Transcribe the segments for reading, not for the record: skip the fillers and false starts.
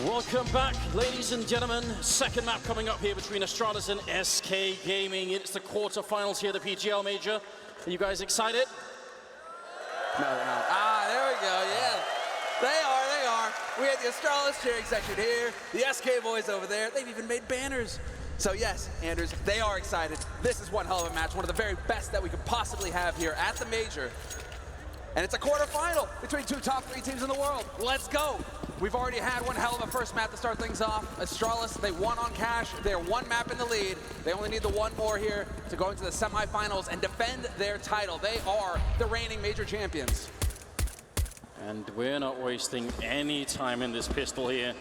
Welcome back, ladies and gentlemen. Second map coming up here between Astralis and SK Gaming. It's the quarterfinals here, the PGL Major. Are you guys excited? No, they're not. Ah, there we go, yeah. They are. We had the Astralis cheering section here, the SK boys over there. They've even made banners. So yes, Anders, they are excited. This is one hell of a match, one of the very best that we could possibly have here at the Major. And it's a quarterfinal between two top 3 teams in the world. Let's go. We've already had one hell of a first map to start things off. Astralis, they won on cash. They're one map in the lead. They only need the one more here to go into the semifinals and defend their title. They are the reigning Major champions. And we're not wasting any time in this pistol here.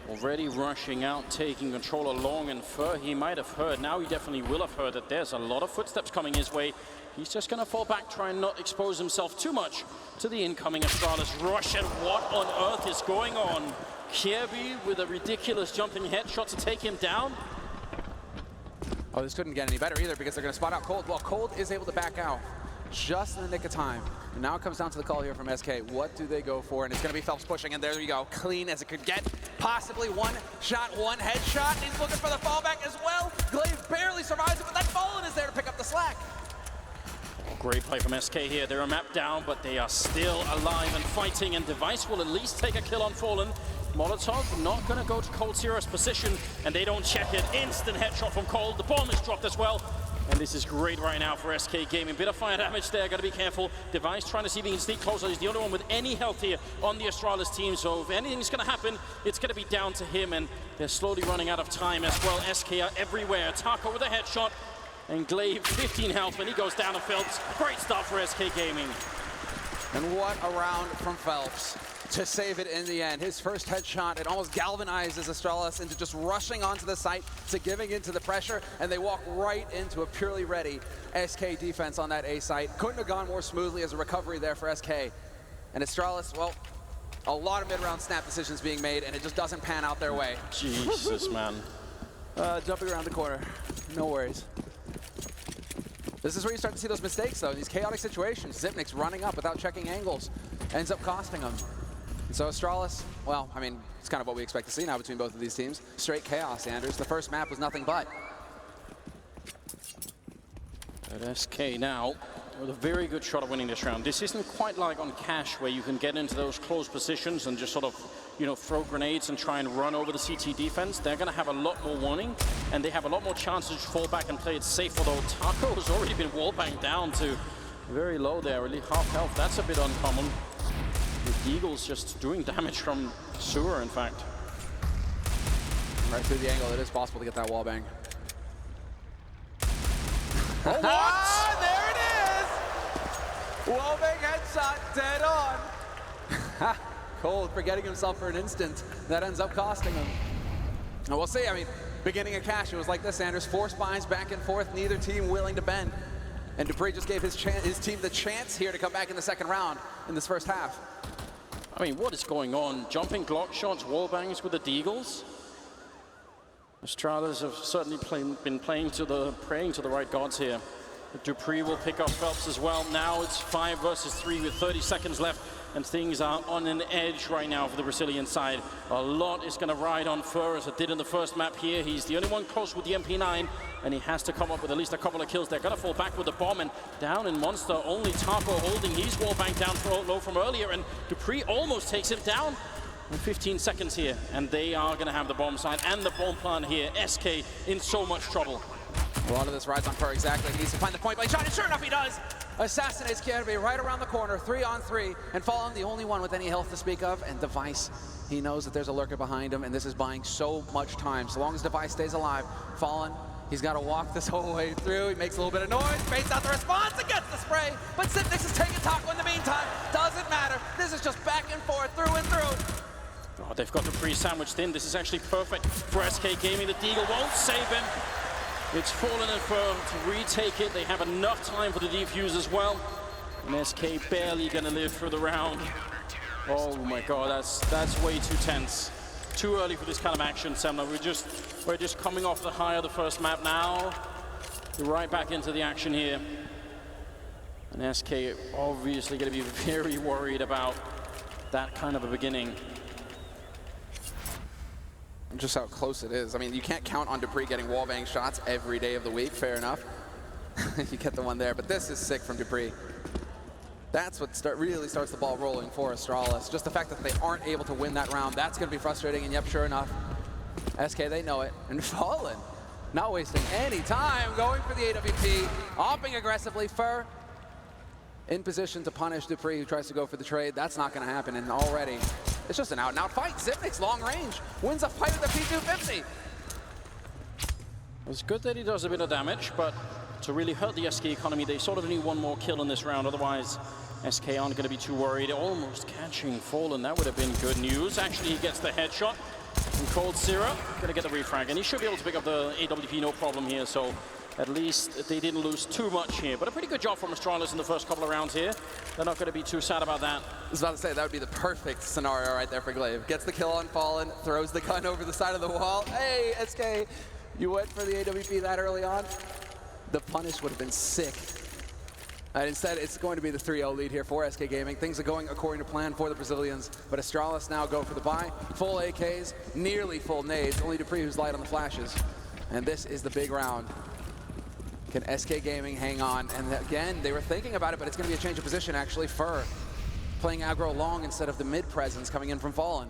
Already rushing out, taking control along, and he might have heard, now he definitely will have heard that there's a lot of footsteps coming his way. He's just gonna fall back, try and not expose himself too much to the incoming Astralis rush. And what on earth is going on? Kirby with a ridiculous jumping headshot to take him down. Oh, this couldn't get any better either because they're gonna spot out Cold. Well, Cold is able to back out just in the nick of time. And now it comes down to the call here from SK. What do they go for? And it's gonna be Phelps pushing, and there you go. Clean as it could get. Possibly one shot, one headshot. He's looking for the fallback as well. Glaive barely survives it, but that Fallen is there to pick up the slack. Great play from SK here. They're a map down, but they are still alive and fighting, and Device will at least take a kill on Fallen. Molotov not gonna go to Cold Zero's position, and they don't check it. Instant headshot from Cold. The bomb is dropped as well. And this is great right now for SK Gaming. Bit of fire damage there, gotta be careful. Device trying to see if he can sneak closer. He's the only one with any health here on the Astralis team, so if anything's gonna happen, it's gonna be down to him, and they're slowly running out of time as well. SK are everywhere. Taco with a headshot, and Glaive 15 health when he goes down to Phelps. Great start for SK Gaming. And what a round from Phelps to save it in the end. His first headshot, it almost galvanizes Astralis into just rushing onto the site, to giving into the pressure, and they walk right into a purely ready SK defense on that A site. Couldn't have gone more smoothly as a recovery there for SK. And Astralis, well, a lot of mid-round snap decisions being made, and it just doesn't pan out their way. Jesus, man. Jumping around the corner, no worries. This is where you start to see those mistakes, though. In these chaotic situations, Zipnik's running up without checking angles, ends up costing him. So Astralis, well, I mean, it's kind of what we expect to see now between both of these teams. Straight chaos, Anders. The first map was nothing but. But SK now with a very good shot of winning this round. This isn't quite like on Cash, where you can get into those close positions and just sort of, you know, throw grenades and try and run over the CT defense. They're going to have a lot more warning, and they have a lot more chances to fall back and play it safe, although Taco has already been wallbanged down to very low there, really half health. That's a bit uncommon. The Eagles just doing damage from sewer, in fact. Right through the angle, it is possible to get that wall bang. Oh, what? Ah, there it is! Wall bang headshot, dead on. Cold forgetting himself for an instant. That ends up costing him. And we'll see, I mean, beginning of Cash, it was like this, Anders. 4 spines back and forth, neither team willing to bend. And Dupree just gave his team the chance here to come back in the second round in this first half. I mean, what is going on? Jumping Glock shots, wall bangs with the Deagles. Astralis have certainly been praying to the right gods here. But Dupree will pick up Phelps as well. Now it's 5 versus 3 with 30 seconds left, and things are on an edge right now for the Brazilian side. A lot is going to ride on Fur, as it did in the first map here. He's the only one close with the MP9, and he has to come up with at least a couple of kills. They're going to fall back with the bomb, and down in Monster, only Taco holding. He's wall banked down low from earlier, and Dupree almost takes him down in 15 seconds here. And they are going to have the bomb side and the bomb plant here. SK in so much trouble. A lot of this rides on Fur, exactly. He needs to find the point blank shot, and sure enough he does! Assassinates Kirby right around the corner, 3-on-3, and Fallen the only one with any health to speak of, and Device, he knows that there's a lurker behind him, and this is buying so much time. So long as Device stays alive, Fallen, he's got to walk this whole way through. He makes a little bit of noise, baits out the response, and gets the spray, but Zipnix is taking Taco in the meantime. Doesn't matter, this is just back and forth, through and through. Oh, they've got Dupree sandwiched in. This is actually perfect for SK Gaming. The Deagle won't save him. It's Fallen and Fur to retake it. They have enough time for the defuse as well. And SK barely gonna live through the round. Oh my god, that's way too tense. Too early for this kind of action, Semna. We're just coming off the high of the first map now. We're right back into the action here. And SK obviously gonna be very worried about that kind of a beginning. just how close it is. I mean, you can't count on Dupree getting wallbang shots every day of the week, fair enough. You get the one there, but this is sick from Dupree. That's what really starts the ball rolling for Astralis. Just the fact that they aren't able to win that round, that's going to be frustrating, and yep, sure enough, SK, they know it. And Fallen, not wasting any time, going for the AWP, opping aggressively. Fur in position to punish Dupree, who tries to go for the trade. That's not going to happen, and already it's just an out-and-out fight. Zipnik's long range wins a fight with the P250. It's good that he does a bit of damage, but to really hurt the SK economy, they sort of need one more kill in this round. Otherwise, SK aren't going to be too worried. Almost catching Fallen. That would have been good news. Actually, he gets the headshot from Cold Syrup. Going to get the refrag, and he should be able to pick up the AWP no problem here. So at least they didn't lose too much here. But a pretty good job from Astralis in the first couple of rounds here. They're not going to be too sad about that. I was about to say, that would be the perfect scenario right there for Glaive. Gets the kill on Fallen, throws the gun over the side of the wall. Hey, SK, you went for the AWP that early on. The punish would have been sick. And instead, it's going to be the 3-0 lead here for SK Gaming. Things are going according to plan for the Brazilians, but Astralis now go for the buy. Full AKs, nearly full nades, only Dupree who's light on the flashes. And this is the big round. Can SK Gaming hang on? And again, they were thinking about it, but it's going to be a change of position, actually. Fur playing aggro long instead of the mid presence coming in from Fallen.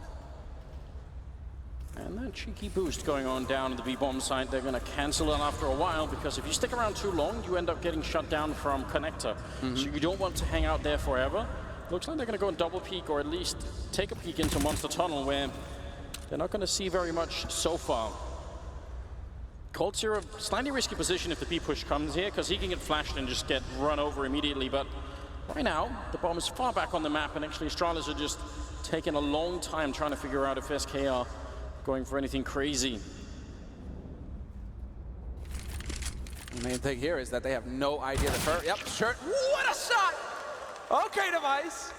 And that cheeky boost going on down at the B-bomb site, they're going to cancel it after a while, because if you stick around too long, you end up getting shut down from connector. So you don't want to hang out there forever. Looks like they're going to go and double peek, or at least take a peek into Monster Tunnel, where they're not going to see very much so far. Cold Syrup, slightly risky position if the B-push comes here, because he can get flashed and just get run over immediately. But right now, the bomb is far back on the map, and actually Astralis are just taking a long time trying to figure out if SK are going for anything crazy. The main thing here is that they have no idea that Fur, yep, sure, what a shot! Okay, Device.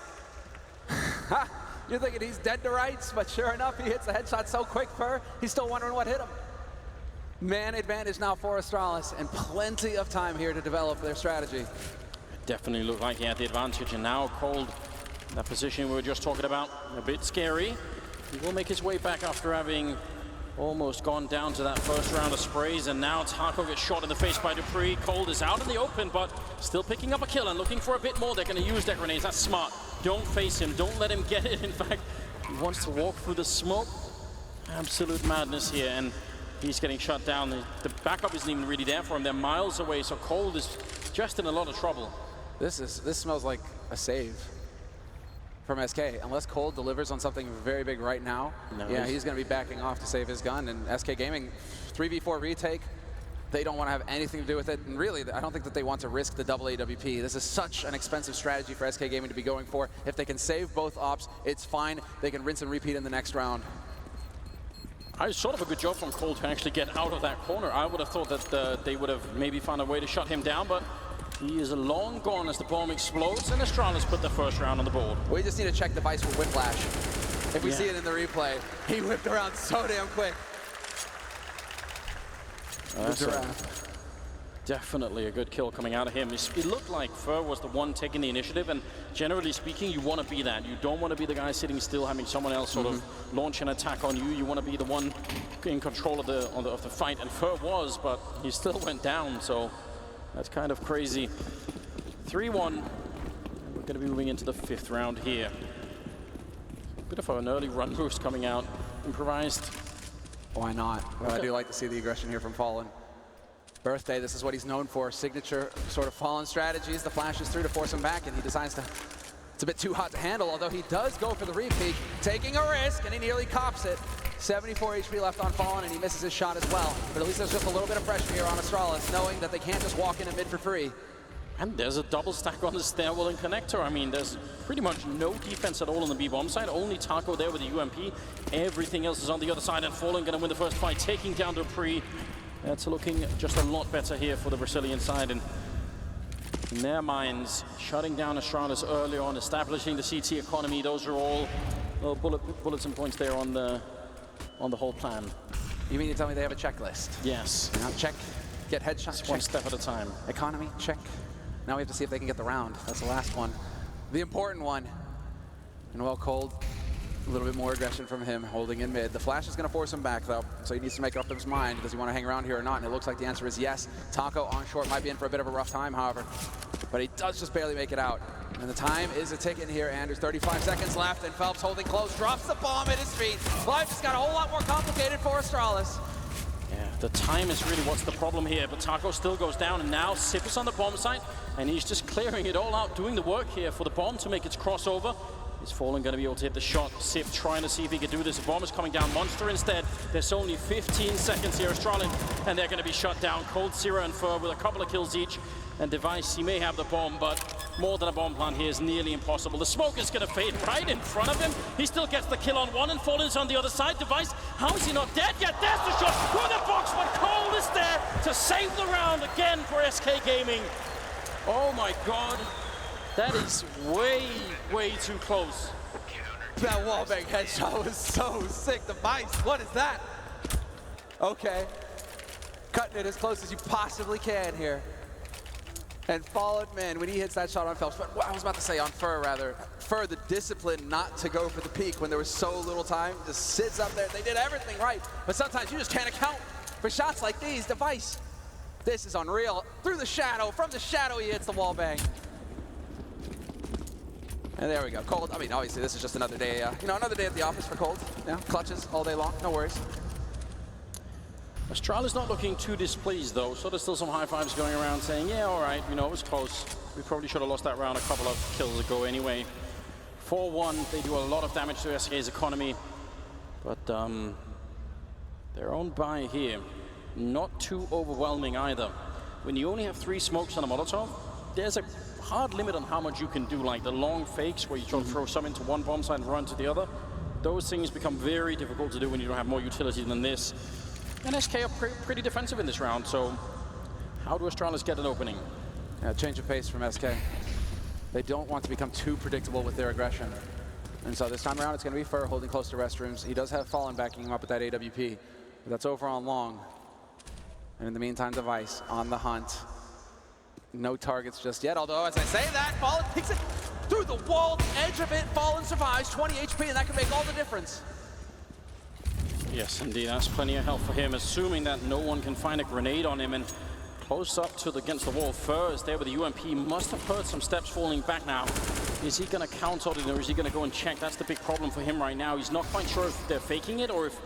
You're thinking he's dead to rights, but sure enough, he hits the headshot so quick, Fur, he's still wondering what hit him. Man advantage now for Astralis, and plenty of time here to develop their strategy. It definitely looked like he had the advantage, and now Cold, that position we were just talking about, a bit scary. He will make his way back after having almost gone down to that first round of sprays, and now Taco gets shot in the face by Dupree. Cold is out in the open, but still picking up a kill and looking for a bit more. They're going to use their grenades. That's smart. Don't face him. Don't let him get it. In fact, he wants to walk through the smoke. Absolute madness here, and he's getting shut down. The backup isn't even really there for him. They're miles away, so Cold is just in a lot of trouble. This smells like a save from SK. Unless Cold delivers on something very big right now, yeah, he's going to be backing off to save his gun. And SK Gaming, 3v4 retake, they don't want to have anything to do with it. And really, I don't think that they want to risk the double AWP. This is such an expensive strategy for SK Gaming to be going for. If they can save both ops, it's fine. They can rinse and repeat in the next round. I sort of a good job from Cold to actually get out of that corner. I would have thought that they would have maybe found a way to shut him down, but he is long gone as the bomb explodes, and Astralis put the first round on the board. We just need to check Device for whiplash. If we see it in the replay, he whipped around so damn quick. Definitely a good kill coming out of him. It looked like Fur was the one taking the initiative, and generally speaking, you want to be that. You don't want to be the guy sitting still, having someone else sort of launch an attack on you. You want to be the one in control of the fight, and Fur was, but he still went down, so that's kind of crazy. 3-1. We're going to be moving into the 5th round here. Bit of an early run boost coming out. Improvised. Why not? Well, I do like to see the aggression here from Fallen. Birthday, this is what he's known for. Signature sort of Fallen strategies. The flashes through to force him back, and he decides to... It's a bit too hot to handle, although he does go for the repeat, taking a risk, and he nearly cops it. 74 HP left on Fallen, and he misses his shot as well. But at least there's just a little bit of pressure here on Astralis, knowing that they can't just walk in and mid for free. And there's a double stack on the stairwell and connector. I mean, there's pretty much no defense at all on the B-bomb side. Only Taco there with the UMP. Everything else is on the other side, and Fallen going to win the first fight, taking down Dupree. That's looking just a lot better here for the Brazilian side, and in their minds, shutting down Astralis early on, establishing the CT economy, those are all bullets and points there on the whole plan. You mean to tell me they have a checklist? Yes. Now check, get headshots, check. One step at a time. Economy, check. Now we have to see if they can get the round. That's the last one. The important one. And well, Cold, A little bit more aggression from him, holding in mid. The flash is going to force him back, though, so he needs to make up his mind. Does he want to hang around here or not? And it looks like the answer is yes. Taco on short might be in for a bit of a rough time, however, but he does just barely make it out. And the time is a ticking here, Anders. 35 seconds left, and Phelps holding close, drops the bomb at his feet. Life just got a whole lot more complicated for Astralis. Yeah, the time is really what's the problem here, but Taco still goes down, and now Sip is on the bomb site, and he's just clearing it all out, doing the work here for the bomb to make its crossover. Is Fallen going to be able to hit the shot? Sip trying to see if he can do this. The bomb is coming down. Monster instead. There's only 15 seconds here. Astralis, and they're going to be shut down. Cold, Zero, and Fur with a couple of kills each. And Device, he may have the bomb, but more than a bomb plant here is nearly impossible. The smoke is going to fade right in front of him. He still gets the kill on one, and Fallen is on the other side. Device, how is he not dead yet? There's the shot with the box, but Cold is there to save the round again for SK Gaming. Oh my God. That is way, way too close. That wallbang headshot was so sick. Device, what is that? Okay. Cutting it as close as you possibly can here. And Fallen, man, when he hits that shot on Phelps, but I was about to say on Fur, rather. Fur, the discipline not to go for the peak when there was so little time, just sits up there. They did everything right, but sometimes you just can't account for shots like these. Device, this is unreal. Through the shadow, from the shadow, he hits the wallbang. And there we go. Cold, I mean, obviously this is just another day, another day at the office for Cold. Yeah, clutches all day long, no worries. Astralis not looking too displeased though, so there's still some high fives going around saying, yeah, all right, it was close. We probably should have lost that round a couple of kills ago anyway. 4-1, they do a lot of damage to SK's economy, but their own buy here, not too overwhelming either. When you only have 3 smokes on a Molotov, there's a hard limit on how much you can do, like the long fakes where you try to throw some into one bomb site and run to the other. Those things become very difficult to do when you don't have more utility than this. And SK are pretty defensive in this round, so how do Astralis get an opening? Yeah, change of pace from SK. They don't want to become too predictable with their aggression. And so this time around, it's going to be Fur holding close to restrooms. He does have Fallen backing him up with that AWP, but that's over on long. And in the meantime, Device on the hunt. No targets just yet, although as I say that, Fallen takes it through the wall, the edge of it. Fallen survives, 20 HP, and that can make all the difference. Yes, indeed, that's plenty of health for him, assuming that no one can find a grenade on him. And close up to against the wall, Fur is there with the UMP. Must have heard some steps falling back now. Is he going to counter it, or is he going to go and check? That's the big problem for him right now. He's not quite sure if they're faking it or if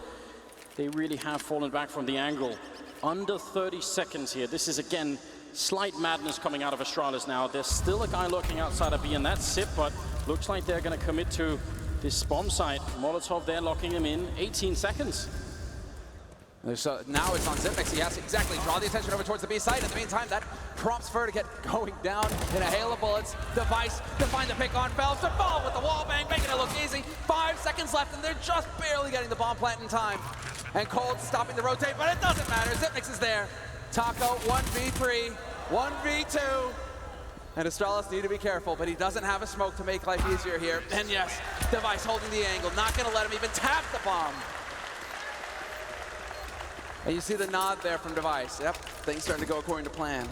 they really have fallen back from the angle. Under 30 seconds here. This is, again, slight madness coming out of Astralis now. There's still a guy lurking outside of B, and that's Sip, but looks like they're going to commit to this bomb site. Molotov there locking him in. 18 seconds. So now it's on Zipmix. He has to exactly draw the attention over towards the B site. In the meantime, that prompts Fur to get going down in a hail of bullets. Device to find the pick on Phelps. To fall with the wall bang, making it look easy. 5 seconds left, and they're just barely getting the bomb plant in time. And Cold stopping the rotate, but it doesn't matter. Zipmix is there. Taco, 1v3, 1v2. And Astralis need to be careful, but he doesn't have a smoke to make life easier here. And yes, Device holding the angle, not gonna let him even tap the bomb. And you see the nod there from Device. Yep, things starting to go according to plan.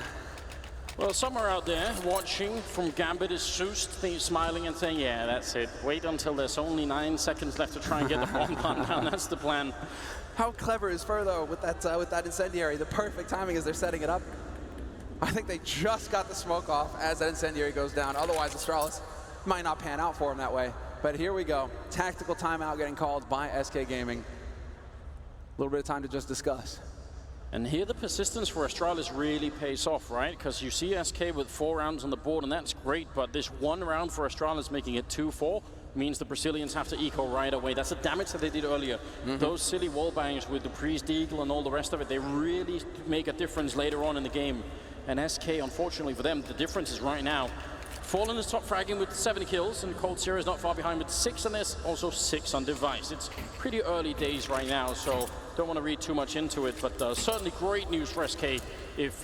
Well, somewhere out there watching from Gambit is Soust, smiling and saying, yeah, that's it. Wait until there's only 9 seconds left to try and get the bomb plant down. That's the plan. How clever is Fur, though, with that incendiary? The perfect timing as they're setting it up. I think they just got the smoke off as that incendiary goes down. Otherwise, Astralis might not pan out for him that way. But here we go. Tactical timeout getting called by SK Gaming. A little bit of time to just discuss. And here the persistence for Astralis really pays off, right? Because you see SK with 4 rounds on the board, and that's great, but this 1 round for Astralis making it 2-4 means the Brazilians have to eco right away. That's the damage that they did earlier. Those silly wall bangs with the Priest Eagle and all the rest of it, they really make a difference later on in the game. And SK, unfortunately for them, the difference is right now. Fallen is top fragging with 7 kills, and Cold Zero is not far behind with 6, and there's also 6 on Device. It's pretty early days right now, so don't want to read too much into it, but certainly great news for SK if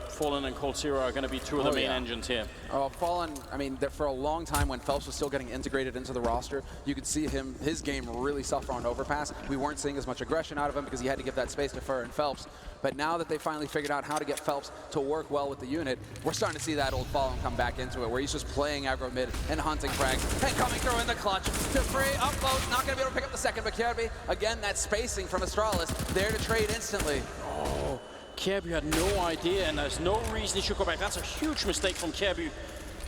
Fallen and Cold Zero are going to be two of the main engines here. Oh, Fallen, I mean, for a long time when Phelps was still getting integrated into the roster, you could see his game really suffer on overpass. We weren't seeing as much aggression out of him because he had to give that space to Fur and Phelps. But now that they finally figured out how to get Phelps to work well with the unit, we're starting to see that old Fallen come back into it, where he's just playing aggro mid and hunting frags and coming through in the clutch. To free, up close, not going to be able to pick up the second, but Kirby, again, that spacing from Astralis, there to trade instantly. Oh, Kirby had no idea, and there's no reason he should go back. That's a huge mistake from Kirby.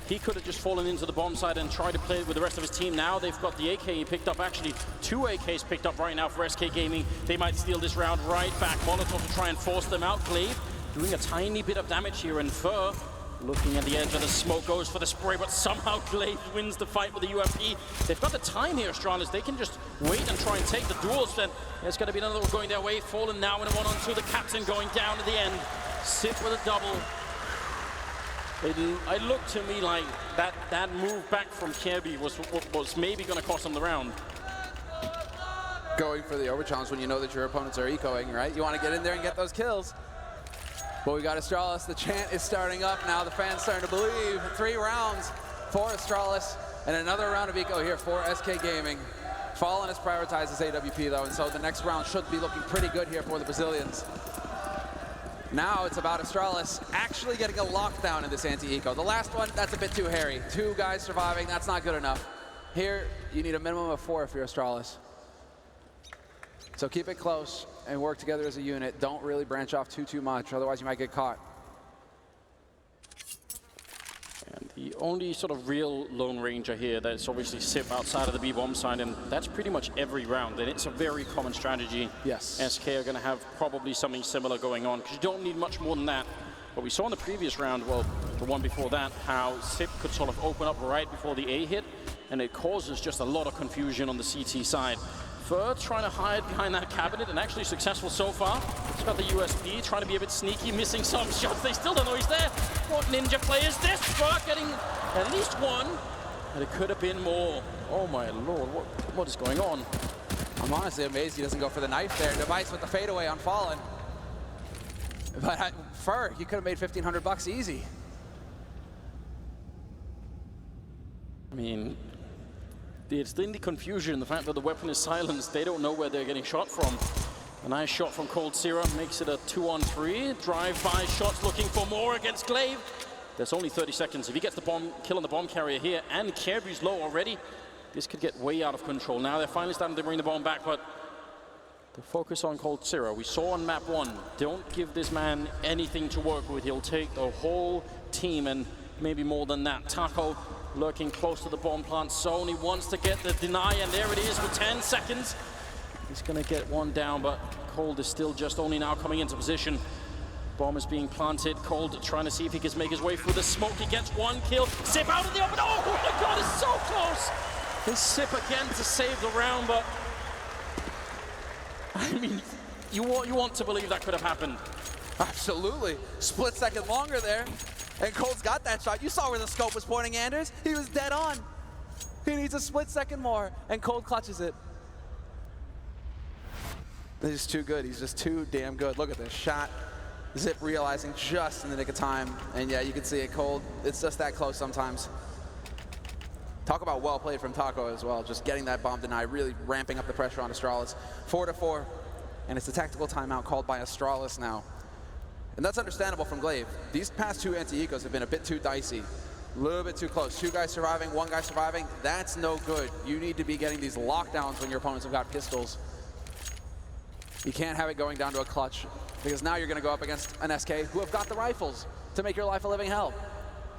He could have just fallen into the bomb side and tried to play it with the rest of his team. Now they've got the AK he picked up, actually 2 AKs picked up right now for SK Gaming. They might steal this round right back. Molotov to try and force them out. Glaive doing a tiny bit of damage here, and Fur looking at the edge of the smoke, goes for the spray, but somehow Glaive wins the fight with the UMP. They've got the time here, Astralis. They can just wait and try and take the duels. Then there's going to be another one going their way. Fallen now in a 1-on-2. The captain going down at the end. Sip with a double. It looked to me like that move back from Kirby was maybe going to cost him the round. Going for the over-challenge when you know that your opponents are ecoing, right? You want to get in there and get those kills. But we got Astralis. The chant is starting up now. The fans starting to believe. 3 rounds for Astralis and another round of eco here for SK Gaming. Fallen has prioritized his AWP though, and so the next round should be looking pretty good here for the Brazilians. Now it's about Astralis actually getting a lockdown in this anti-eco. The last one, that's a bit too hairy. 2 guys surviving, that's not good enough. Here, you need a minimum of 4 if you're Astralis. So keep it close and work together as a unit. Don't really branch off too much, otherwise you might get caught. And the only sort of real Lone Ranger here that's obviously Sip outside of the B-bomb side, and that's pretty much every round, and it's a very common strategy. Yes. SK are going to have probably something similar going on, because you don't need much more than that. But we saw in the previous round, well, the one before that, how Sip could sort of open up right before the A hit, and it causes just a lot of confusion on the CT side. Fur trying to hide behind that cabinet, and actually successful so far. He's got the USP, trying to be a bit sneaky, missing some shots. They still don't know he's there. What ninja play is this? Fur getting at least 1, and it could have been more. Oh my lord, what is going on? I'm honestly amazed he doesn't go for the knife there. Device with the fadeaway on Fallen. But Fur, he could have made 1,500 bucks easy. I mean, it's in the confusion, the fact that the weapon is silenced. They don't know where they're getting shot from. A nice shot from Cold Zero makes it a 2-on-3. Drive-by shots looking for more against Glaive. There's only 30 seconds. If he gets the bomb kill on the bomb carrier here, and Kirby's low already, this could get way out of control. Now they're finally starting to bring the bomb back, but the focus on Cold Zero. We saw on map 1, don't give this man anything to work with. He'll take the whole team and maybe more than that. Taco lurking close to the bomb plant. Sony wants to get the deny, and there it is with 10 seconds. He's going to get one down, but Cold is still just only now coming into position. Bomb is being planted. Cold trying to see if he can make his way through the smoke. He gets 1 kill. Sip out of the open. Oh my god, it's so close! His Sip again to save the round, but I mean, you want to believe that could have happened. Absolutely. Split second longer there. And Cold's got that shot. You saw where the scope was pointing, Anders. He was dead on. He needs a split second more, and Cold clutches it. He's just too good. He's just too damn good. Look at this shot. Zip realizing just in the nick of time. And yeah, you can see it, Cold. It's just that close sometimes. Talk about well played from Taco as well. Just getting that bomb deny, really ramping up the pressure on Astralis. 4-4, and it's a tactical timeout called by Astralis now. And that's understandable from Glaive. These past 2 anti-ecos have been a bit too dicey. A little bit too close. 2 guys surviving, 1 guy surviving. That's no good. You need to be getting these lockdowns when your opponents have got pistols. You can't have it going down to a clutch, because now you're going to go up against an SK who have got the rifles to make your life a living hell.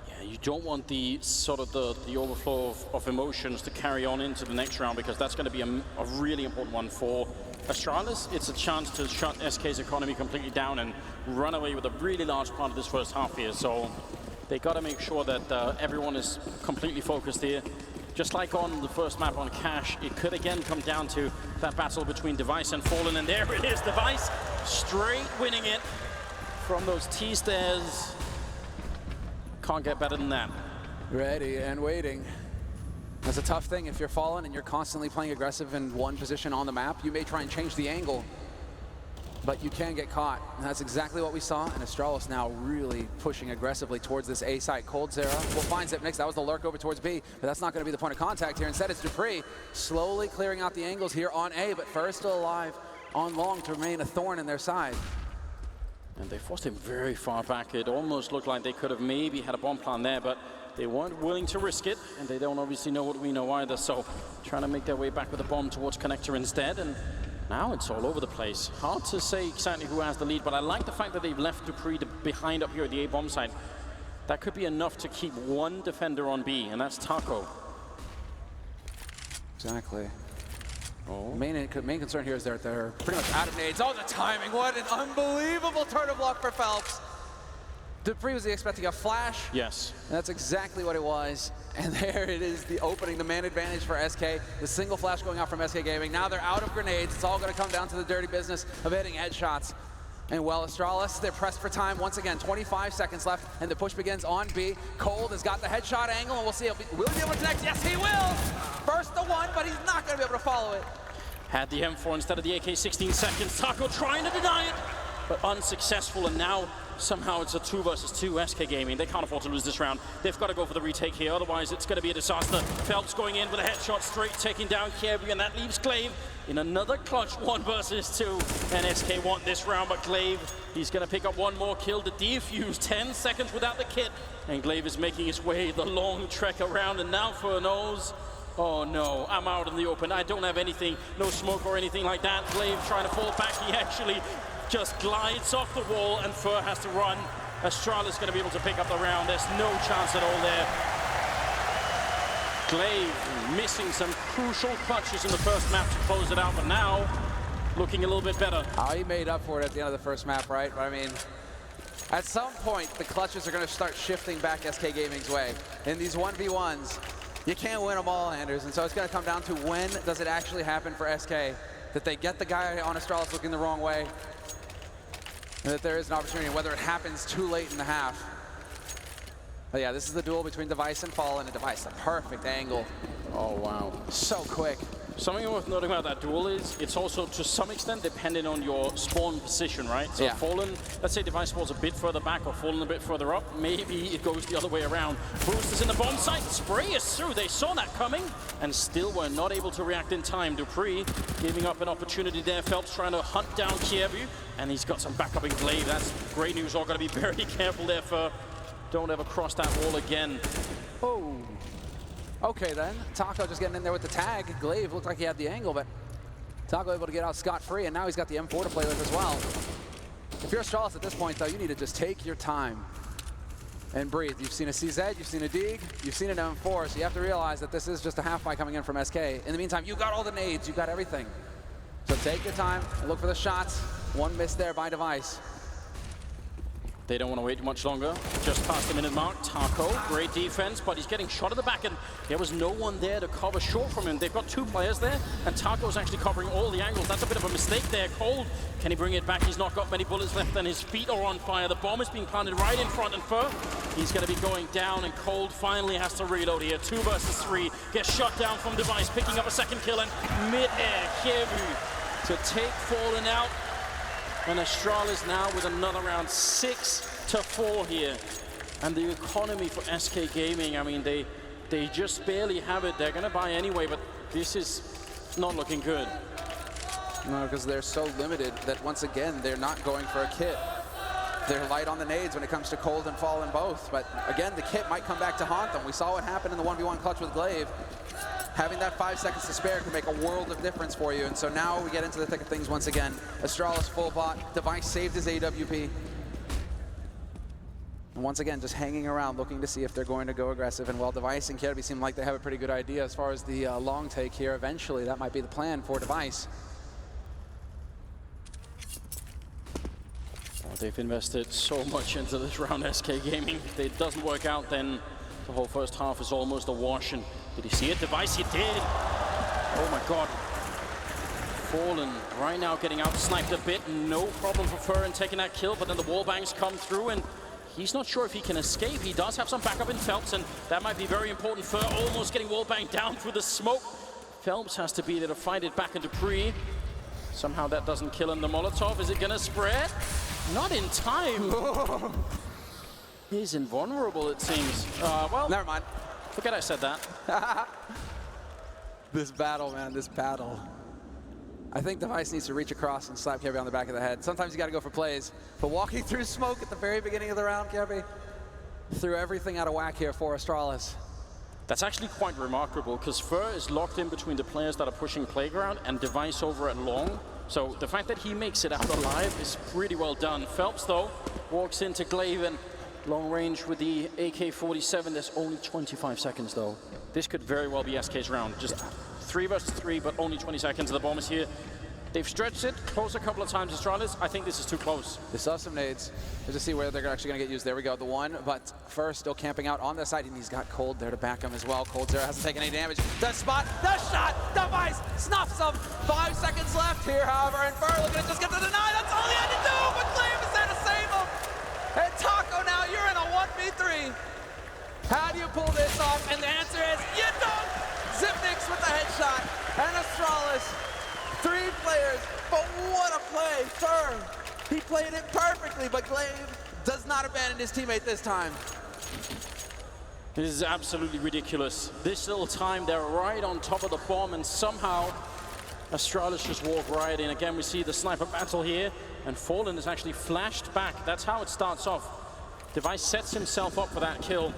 Yeah, you don't want the sort of the overflow of emotions to carry on into the next round, because that's going to be a really important one for Astralis. It's a chance to shut SK's economy completely down and run away with a really large part of this first half here. So they got to make sure that everyone is completely focused here. Just like on the first map on Cash, it could again come down to that battle between Device and Fallen, and there it is, Device straight winning it from those T-stairs. Can't get better than that. Ready and waiting. That's a tough thing if you're Fallen and you're constantly playing aggressive in one position on the map. You may try and change the angle but you can get caught. And that's exactly what we saw. And Astralis now really pushing aggressively towards this A site. Cold Zera will find Zipnix. That was the lurk over towards B, but that's not going to be the point of contact here. Instead, it's dupreeh slowly clearing out the angles here on A, but Fur still alive on long to remain a thorn in their side. And they forced him very far back. It almost looked like they could have maybe had a bomb plan there, but they weren't willing to risk it, and they don't obviously know what we know either, so trying to make their way back with a bomb towards Connector instead, and now it's all over the place. Hard to say exactly who has the lead, but I like the fact that they've left dupreeh behind up here at the A bomb site. That could be enough to keep one defender on B, and that's Taco. Exactly. Oh. Main concern here is they're pretty much out of nades. Oh, the timing. What an unbelievable turn of luck for Phelps. dupreeh was expecting a flash. Yes. And that's exactly what it was. And there it is, the opening, the man advantage for SK. The single flash going out from SK Gaming. Now they're out of grenades. It's all going to come down to the dirty business of hitting headshots. And well, Astralis, they're pressed for time once again. 25 seconds left, and the push begins on B. Cold has got the headshot angle, and we'll see. Will he be able to connect? Yes, he will! First to one, but he's not going to be able to follow it. Had the M4 instead of the AK, 16 seconds. Taco trying to deny it, but unsuccessful, and now somehow it's a 2 versus 2 SK Gaming. They can't afford to lose this round. They've got to go for the retake here, otherwise it's going to be a disaster. Phelps going in with a headshot straight, taking down Kievi, and that leaves Glaive in another clutch 1 versus 2. And SK want this round, but Glaive, he's going to pick up one more kill to defuse. 10 seconds without the kit, and Glaive is making his way the long trek around, and now for knows. Oh no, I'm out in the open. I don't have anything, no smoke or anything like that. Glaive trying to fall back. He actually just glides off the wall, and Fur has to run. Astralis going to be able to pick up the round. There's no chance at all there. Glaive missing some crucial clutches in the first map to close it out, but now looking a little bit better. Oh, he made up for it at the end of the first map, right? But I mean, at some point, the clutches are going to start shifting back SK Gaming's way. In these 1v1s, you can't win them all, Anders, and so it's going to come down to when does it actually happen for SK that they get the guy on Astralis looking the wrong way, and that there is an opportunity, whether it happens too late in the half. But yeah, this is the duel between Device and Fallen, and Device, the perfect angle. Oh, wow. So quick. Something worth noting about that duel is it's also to some extent dependent on your spawn position, right? So yeah. Fallen, let's say Device spawns a bit further back or Fallen a bit further up, maybe it goes the other way around. Boost is in the bomb site, spray is through, they saw that coming and still were not able to react in time. dupreeh giving up an opportunity there. Phelps trying to hunt down Kievu, and he's got some backup in Glaive. That's great news, all got to be very careful there for don't ever cross that wall again. Oh. Okay then, Taco just getting in there with the tag. Glaive looked like he had the angle, but Taco able to get out scot-free, and now he's got the M4 to play with as well. If you're Astralis at this point, though, you need to just take your time and breathe. You've seen a CZ, you've seen a Dig, you've seen an M4, so you have to realize that this is just a half buy coming in from SK. In the meantime, you got all the nades, you got everything. So take your time and look for the shots. One miss there by Device. They don't want to wait much longer. Just past the minute mark. Taco, great defense, but he's getting shot at the back, and there was no one there to cover short from him. They've got 2 players there, and Taco's actually covering all the angles. That's a bit of a mistake there. Cold, can he bring it back? He's not got many bullets left, and his feet are on fire. The bomb is being planted right in front, and Fur, he's going to be going down, and Cold finally has to reload here. 2 versus 3. Gets shot down from Device, picking up a second kill, and mid-air, Kievu to take Fallen out. And Astralis now with another round, 6-4 here. And the economy for SK Gaming, I mean, they just barely have it. They're going to buy anyway, but this is not looking good. No, because they're so limited that once again, they're not going for a kit. They're light on the nades when it comes to Cold and Fallen both. But again, the kit might come back to haunt them. We saw what happened in the 1v1 clutch with Glaive. Having that 5 seconds to spare can make a world of difference for you. And so now we get into the thick of things once again. Astralis full bot. Device saved his AWP. And once again, just hanging around, looking to see if they're going to go aggressive. And while Device and Kievi seem like they have a pretty good idea as far as the long take here, eventually that might be the plan for Device. Well, they've invested so much into this round, SK Gaming. If it doesn't work out, then the whole first half is almost a wash. And did he see it? Device, he did. Oh my God. Fallen right now getting out sniped a bit. No problem for Fur in taking that kill, but then the wall bangs come through, and he's not sure if he can escape. He does have some backup in Phelps, and that might be very important. Fur almost getting wall banged down through the smoke. Phelps has to be there to fight it back into dupreeh. Somehow that doesn't kill him. The Molotov, is it gonna spread? Not in time. He's invulnerable, it seems. Well, never mind. Forget I said that. This battle, man, this battle. I think Device needs to reach across and slap Kebby on the back of the head. Sometimes you got to go for plays. But walking through smoke at the very beginning of the round, Kebby, threw everything out of whack here for Astralis. That's actually quite remarkable, because Fur is locked in between the players that are pushing Playground and Device over at Long. So the fact that he makes it out alive is pretty well done. Phelps, though, walks into Glaven. Long range with the AK-47. There's only 25 seconds, though. This could very well be SK's round. Just 3 versus 3, but only 20 seconds. The bomb is here. They've stretched it close a couple of times, Astralis. I think this is too close. They still have some nades. Just to see where they're actually going to get used. There we go, the one. But first, still camping out on the side, and he's got Cold there to back him as well. Cold Zero hasn't taken any damage. The spot, the shot, Device snuffs him. 5 seconds left here, however, and Fur looking to just get to the 9. That's all he had to do, but Clave is there to save him. And Taco, now you're in a 1v3. How do you pull this off? And the answer is, you don't! Zipnix with the headshot, and Astralis. 3 players, but what a play, Fur. He played it perfectly, but Glaive does not abandon his teammate this time. This is absolutely ridiculous. This little time, they're right on top of the bomb, and somehow Astralis just walk right in. Again, we see the sniper battle here, and Fallen is actually flashed back. That's how it starts off. Device sets himself up for that kill.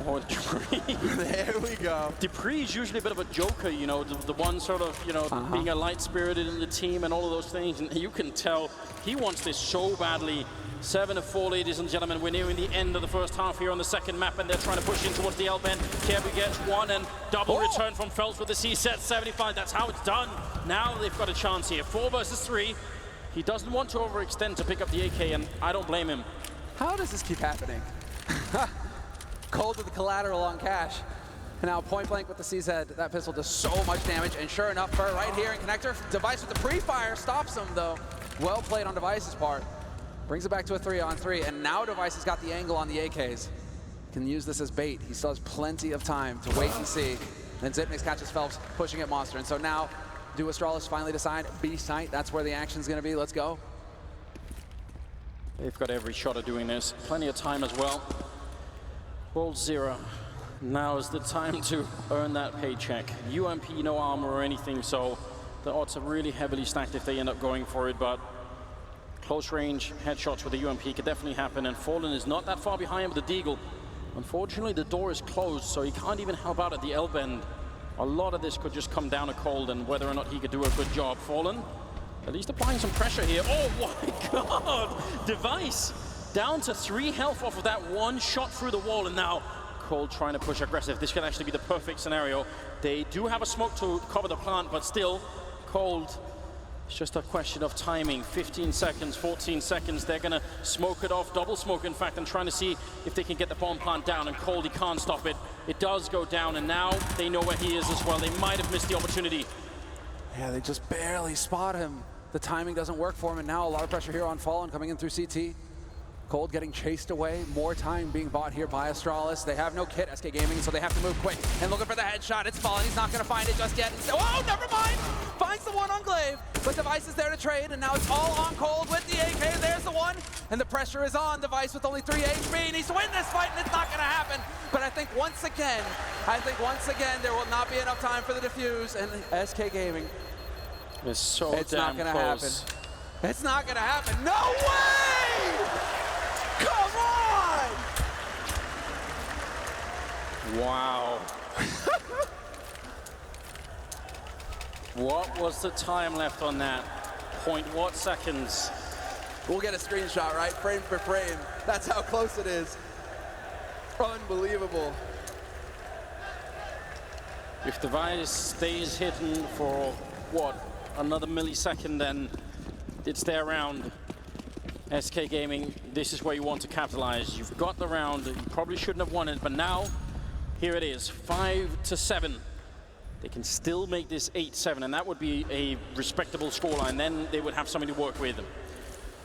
Oh, Dupree. There we go. Dupree is usually a bit of a joker, you know, the one sort of, you know, being a light-spirited in the team and all of those things. And you can tell he wants this so badly. 7-4, ladies and gentlemen. We're nearing the end of the first half here on the second map, and they're trying to push in towards the L-bend. Kirby gets one, and double return from Phelps with the C-set 75. That's how it's done. Now they've got a chance here. 4 versus 3. He doesn't want to overextend to pick up the AK, and I don't blame him. How does this keep happening? Cold with the collateral on Cash. And now point blank with the CZ. That pistol does so much damage, and sure enough, Fur right here in connector. Device with the pre-fire stops him, though. Well played on Device's part. Brings it back to a 3-on-3, and now Device has got the angle on the AKs. Can use this as bait. He still has plenty of time to wait and see. Then Zipnix catches Phelps pushing at Monster, and so now do Astralis finally decide B site? That's where the action's gonna be. Let's go. They've got every shot of doing this. Plenty of time as well. Gold 0. Now is the time to earn that paycheck. UMP, no armor or anything, so the odds are really heavily stacked if they end up going for it, but close range headshots with the UMP could definitely happen, and Fallen is not that far behind with the Deagle. Unfortunately, the door is closed, so he can't even help out at the L-bend. A lot of this could just come down to Cold and whether or not he could do a good job. Fallen, at least applying some pressure here. Oh my God! Device down to 3 health off of that one shot through the wall, and now Cold trying to push aggressive. This could actually be the perfect scenario. They do have a smoke to cover the plant, but still, Cold, it's just a question of timing. 15 seconds, 14 seconds, they're gonna smoke it off, double smoke in fact, and trying to see if they can get the bomb plant down, and Cold, he can't stop it. It does go down, and now they know where he is as well. They might have missed the opportunity. Yeah, they just barely spot him. The timing doesn't work for him, and now a lot of pressure here on Fallen coming in through CT. Cold getting chased away, more time being bought here by Astralis. They have no kit, SK Gaming, so they have to move quick. And looking for the headshot, it's Fallen, he's not gonna find it just yet. Oh, never mind! Finds the one on Glaive, but Device is there to trade, and now it's all on Cold with the AK. There's the one, and the pressure is on. Device with only 3 HP, needs to win this fight, and it's not gonna happen. But I think once again, there will not be enough time for the defuse, and SK Gaming. It's so It's not gonna close. happen. It's not gonna happen. No way! Come on! Wow. What was the time left on that? What seconds? We'll get a screenshot, right? Frame for frame. That's how close it is. Unbelievable. If Device stays hidden for, what, another millisecond, then it's their round. SK Gaming, this is where you want to capitalize. You've got the round, you probably shouldn't have won it, but now, here it is, 5-7. They can still make this 8-7, and that would be a respectable scoreline. Then they would have something to work with.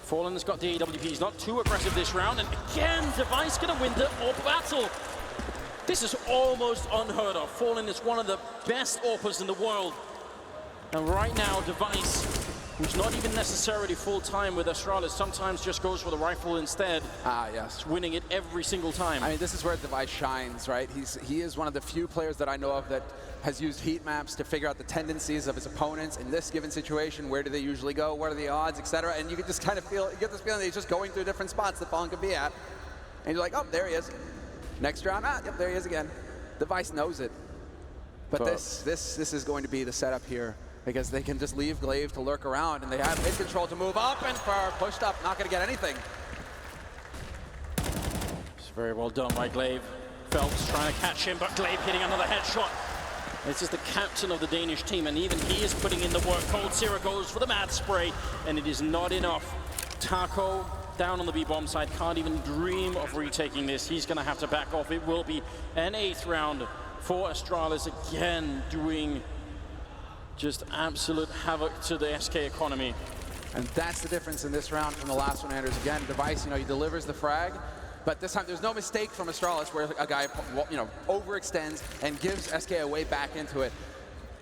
Fallen's got the AWP, he's not too aggressive this round, and again, Device gonna win the AWP battle. This is almost unheard of. Fallen is one of the best AWPers in the world. And right now, Device, who's not even necessarily full-time with Astralis, sometimes just goes for the rifle instead. Ah, yes. Winning it every single time. I mean, this is where Device shines, right? He is one of the few players that I know of that has used heat maps to figure out the tendencies of his opponents in this given situation. Where do they usually go? What are the odds, etc. And you can just kind of feel, you get this feeling that he's just going through different spots that Fallen could be at. And you're like, oh, there he is. Next round, yep, there he is again. Device knows it. But this is going to be the setup here, because they can just leave Glaive to lurk around, and they have mid control to move up and far pushed up, not going to get anything. It's very well done by Glaive. Phelps trying to catch him, but Glaive hitting another headshot. This is the captain of the Danish team, and even he is putting in the work. Cold Zero goes for the mad spray, and it is not enough. Taco down on the B-bomb side, can't even dream of retaking this. He's going to have to back off. It will be an 8th round for Astralis, again doing just absolute havoc to the SK economy. And that's the difference in this round from the last one, Anders. Again, Device, he delivers the frag, but this time there's no mistake from Astralis where a guy, overextends and gives SK a way back into it.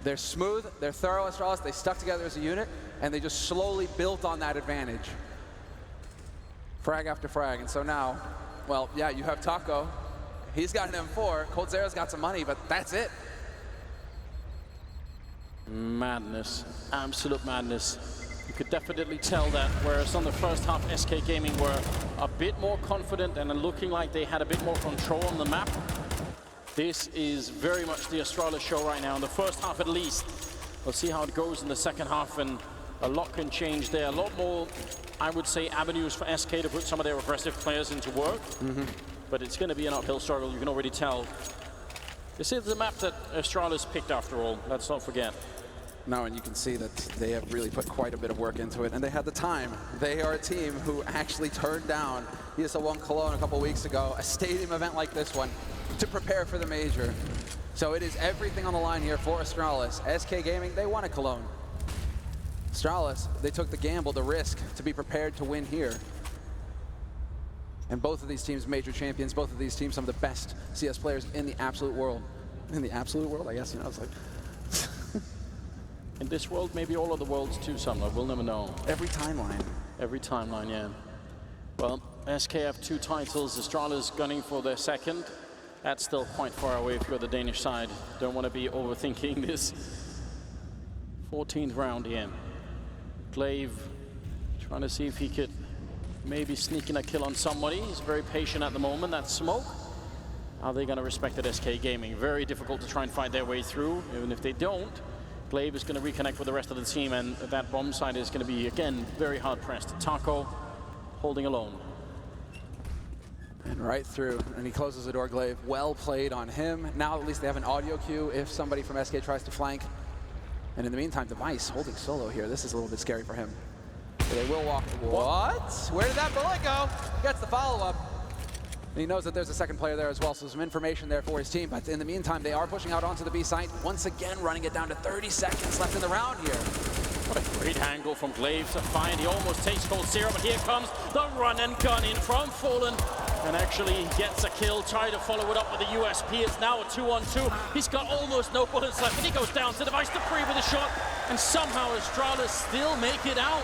They're smooth, they're thorough, Astralis. They stuck together as a unit, and they just slowly built on that advantage. Frag after frag, and so now, well, yeah, you have Taco. He's got an M4. Cold Zero's got some money, but that's it. Madness, absolute madness. You could definitely tell that, whereas on the first half, SK Gaming were a bit more confident and looking like they had a bit more control on the map. This is very much the Astralis show right now, in the first half at least. We'll see how it goes in the second half, and a lot can change there. A lot more, I would say, avenues for SK to put some of their aggressive players into work. But it's going to be an uphill struggle, you can already tell. This is the map that Astralis picked after all, let's not forget. No, and you can see that they have really put quite a bit of work into it, and they had the time. They are a team who actually turned down ESL 1 Cologne a couple weeks ago, a stadium event like this one, to prepare for the major. So it is everything on the line here for Astralis. SK Gaming, they won at Cologne. Astralis, they took the gamble, the risk, to be prepared to win here. And both of these teams major champions, both of these teams some of the best CS players in the absolute world. In the absolute world, I guess, it's like... In this world, maybe all of the worlds too, Summer. We'll never know. Every timeline. Every timeline, yeah. Well, SK have 2 titles. Astralis gunning for their 2nd. That's still quite far away if you're the Danish side. Don't want to be overthinking this. 14th round here. Glaive trying to see if he could maybe sneak in a kill on somebody. He's very patient at the moment. That's Smoke. Are they going to respect that SK Gaming? Very difficult to try and fight their way through. Even if they don't, Glaive is going to reconnect with the rest of the team, and that bomb side is going to be, again, very hard-pressed. Taco holding alone. And right through, and he closes the door, Glaive. Well played on him. Now at least they have an audio cue if somebody from SK tries to flank. And in the meantime, Device holding solo here. This is a little bit scary for him. They will walk. What? Where did that bullet go? Gets the follow-up. And he knows that there's a second player there as well, so some information there for his team. But in the meantime, they are pushing out onto the B site, once again running it down to 30 seconds left in the round here. What a great angle from Glaive to find. He almost takes Cold Zero, but here comes the run and gun in from Fallen. And actually gets a kill, trying to follow it up with a USP. It's now a 2-on-2. He's got almost no bullets left, and he goes down to Device to free with a shot. And somehow Astralis still make it out.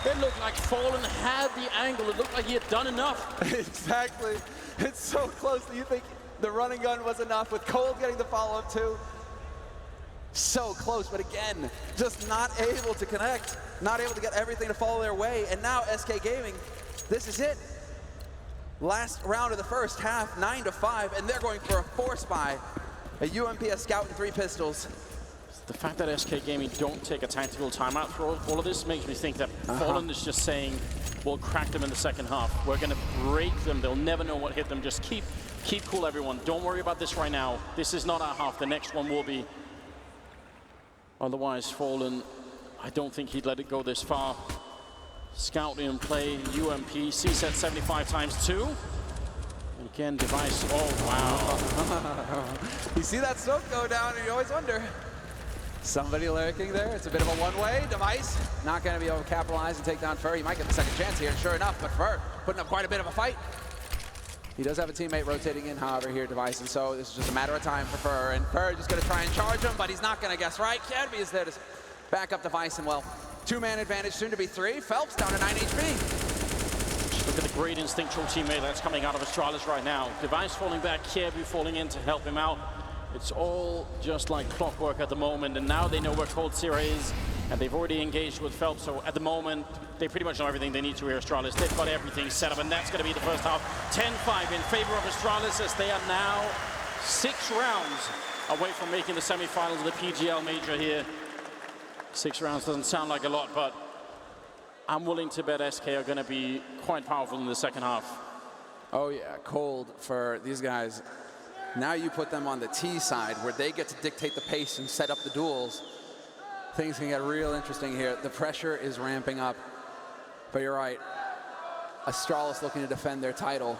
It looked like Fallen had the angle. It looked like he had done enough. Exactly. It's so close that you think the running gun was enough, with Cold getting the follow-up too. So close, but again, just not able to connect, not able to get everything to follow their way. And now SK Gaming, this is it. Last round of the first half, 9-5, and they're going for a force buy. A UMP, a Scout, and 3 pistols. The fact that SK Gaming don't take a tactical timeout for all of this makes me think that Fallen is just saying, we'll crack them in the second half. We're going to break them. They'll never know what hit them. Just keep cool, everyone. Don't worry about this right now. This is not our half. The next one will be. Otherwise, Fallen, I don't think he'd let it go this far. Scout in play, UMP, C-set 75 times 2. And again, Device, oh, wow. You see that smoke go down and you always wonder. Somebody lurking there. It's a bit of a one-way. Device not going to be able to capitalize and take down Fur. He might get the second chance here, and sure enough, but Fur putting up quite a bit of a fight. He does have a teammate rotating in, however, here, Device, and so this is just a matter of time for Fur, and Fur just gonna try and charge him, but he's not gonna guess right. Kirby is there to back up Device, and well, 2-man advantage, soon to be 3. Phelps down to 9 HP. Look at the great instinctual teammate that's coming out of Astralis right now. Device falling back, Kirby falling in to help him out. It's all just like clockwork at the moment, and now they know where Cold Sierra is, and they've already engaged with Phelps, so at the moment, they pretty much know everything they need to here, Astralis. They've got everything set up, and that's going to be the first half. 10-5 in favor of Astralis, as they are now 6 rounds away from making the semifinals of the PGL Major here. 6 rounds doesn't sound like a lot, but I'm willing to bet SK are going to be quite powerful in the second half. Oh yeah, cold for these guys. Now you put them on the T side, where they get to dictate the pace and set up the duels. Things can get real interesting here. The pressure is ramping up. But you're right, Astralis looking to defend their title,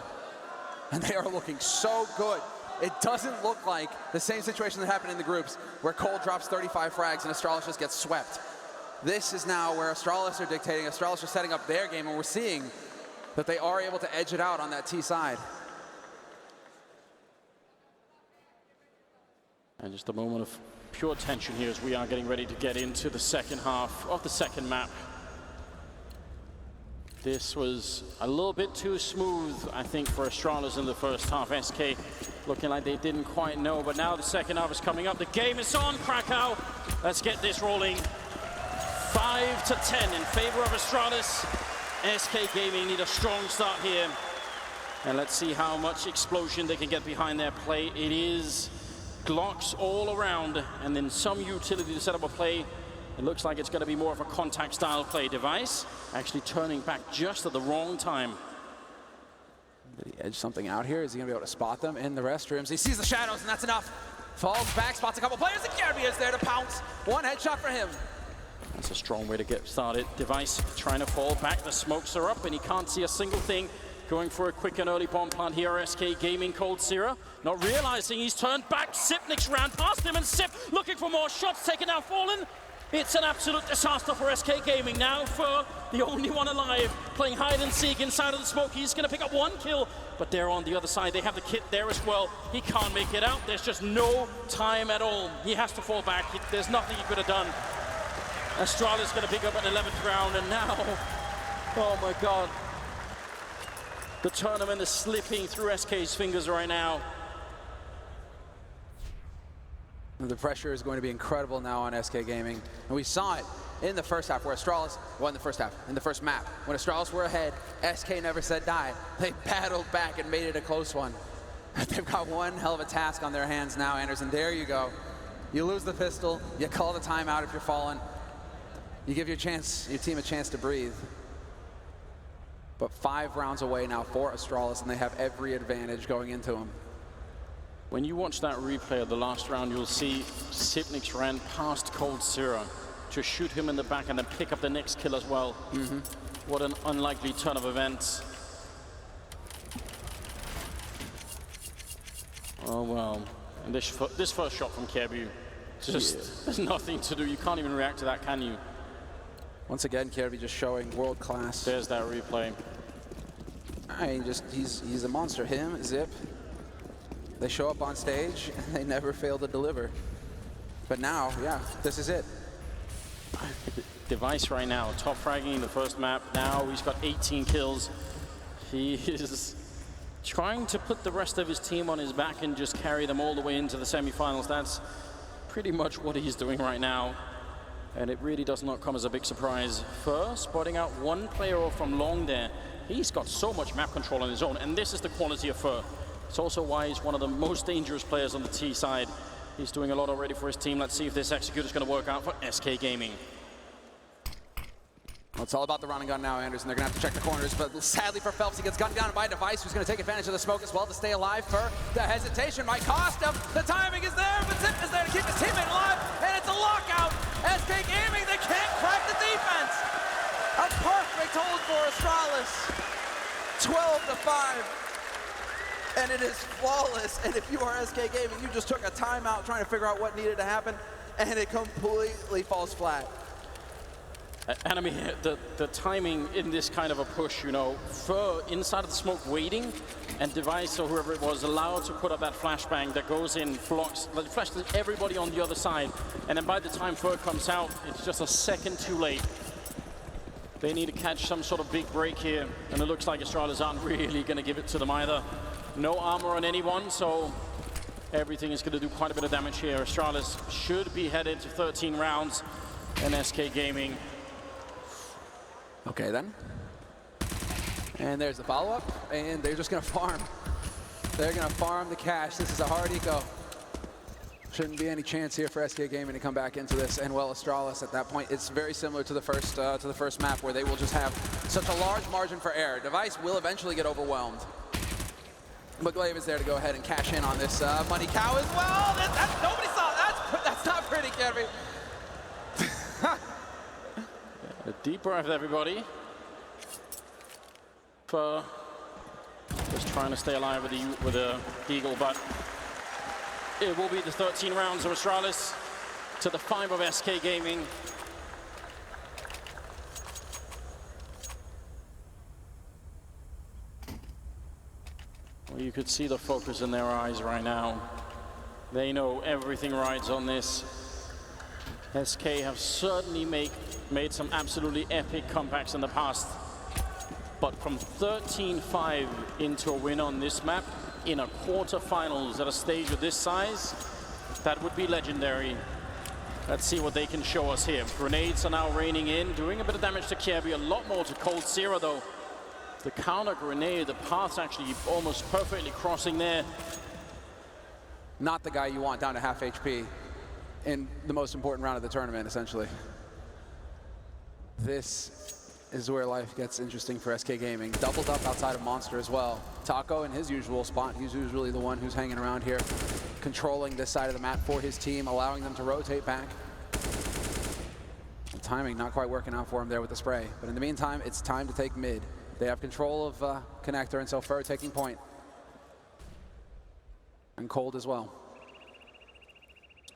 and they are looking so good. It doesn't look like the same situation that happened in the groups, where Cold drops 35 frags and Astralis just gets swept. This is now where Astralis are dictating. Astralis are setting up their game, and we're seeing that they are able to edge it out on that T side. And just a moment of pure tension here as we are getting ready to get into the second half of the second map. This was a little bit too smooth, I think, for Astralis in the first half. SK looking like they didn't quite know, but now the second half is coming up. The game is on, Krakow. Let's get this rolling. 5-10 in favor of Astralis. SK Gaming need a strong start here. And let's see how much explosion they can get behind their play. It is Glocks all around, and then some utility to set up a play. It looks like it's going to be more of a contact style play. Device actually turning back just at the wrong time. Did he edge something out here? Is he going to be able to spot them in the restrooms? He sees the shadows, and that's enough. Falls back, spots a couple players, and Kirby is there to pounce. One headshot for him. That's a strong way to get started. Device trying to fall back. The smokes are up, and he can't see a single thing. Going for a quick and early bomb plant here, SK Gaming. Cold Sierra not realizing he's turned back. Sipniks ran past him, and Sip looking for more shots, taken out Fallen. It's an absolute disaster for SK Gaming now. For the only one alive, playing hide and seek inside of the smoke. He's going to pick up 1 kill, but they're on the other side. They have the kit there as well. He can't make it out. There's just no time at all. He has to fall back. There's nothing he could have done. Astralis going to pick up an 11th round, and now, oh my God. The tournament is slipping through SK's fingers right now. The pressure is going to be incredible now on SK Gaming. And we saw it in the first half, where Astralis won the first half, in the first map. When Astralis were ahead, SK never said die. They battled back and made it a close one. They've got one hell of a task on their hands now, Anderson. There you go. You lose the pistol, you call the timeout if you're falling. You give your team a chance to breathe. But 5 rounds away now for Astralis, and they have every advantage going into them. When you watch that replay of the last round, you'll see Sipniks ran past Cold Sierra to shoot him in the back and then pick up the next kill as well. What an unlikely turn of events. Oh well, and this first shot from Kirby, just there's nothing to do. You can't even react to that, can you? Once again, Kirby just showing world class. There's that replay. I mean, he's a monster. Him, Zip, they show up on stage and they never fail to deliver. But now, yeah, this is it. Device right now, top fragging in the first map. Now he's got 18 kills. He is trying to put the rest of his team on his back and just carry them all the way into the semifinals. That's pretty much what he's doing right now. And it really does not come as a big surprise. First, spotting out 1 player off from long there. He's got so much map control on his own, and this is the quality of Fur. It's also why he's one of the most dangerous players on the T side. He's doing a lot already for his team. Let's see if this execute is going to work out for SK Gaming. Well, it's all about the run and gun now, Anderson. They're going to have to check the corners, but sadly for Phelps, he gets gunned down by Device, who's going to take advantage of the smoke as well to stay alive. For the hesitation might cost him. The timing is there, but Zip is there to keep his teammate alive, and it's a lockout. SK Gaming, they can't crack the defense. A perfect hold for Astralis. 12-5. And it is flawless. And if you are SK Gaming, you just took a timeout trying to figure out what needed to happen, and it completely falls flat. And I mean, the timing in this kind of a push, you know, Fur inside of the smoke waiting, and Device or whoever it was allowed to put up that flashbang that goes in, blocks, flashes everybody on the other side. And then by the time Fur comes out, it's just a second too late. They need to catch some sort of big break here, and it looks like Astralis aren't really going to give it to them either. No armor on anyone, so everything is going to do quite a bit of damage here. Astralis should be headed to 13 rounds, and SK Gaming. Okay then. And there's the follow-up, and they're just gonna farm. They're gonna farm the cash. This is a hard eco. Shouldn't be any chance here for SK Gaming to come back into this. And well, Astralis at that point, it's very similar to the first map where they will just have such a large margin for error. Device will eventually get overwhelmed. But Glaive is there to go ahead and cash in on this money cow as well. Nobody saw that. That's not pretty, Kevin. A deep breath, everybody. For just trying to stay alive with the Eagle, but it will be the 13 rounds of Astralis to the 5 of SK Gaming. Well, you could see the focus in their eyes right now. They know everything rides on this. SK have certainly made some absolutely epic comebacks in the past. But from 13-5 into a win on this map in a quarterfinals at a stage of this size, that would be legendary. Let's see what they can show us here. Grenades are now raining in, doing a bit of damage to Kirby, a lot more to Cold Zero though. The counter grenade, the path's actually almost perfectly crossing there. Not the guy you want down to half HP in the most important round of the tournament, essentially. This is where life gets interesting for SK Gaming. Doubled up outside of Monster as well. Taco in his usual spot. He's usually the one who's hanging around here, controlling this side of the map for his team, allowing them to rotate back. The timing not quite working out for him there with the spray. But in the meantime, it's time to take mid. They have control of Connector, and so Fur taking point. And Cold as well.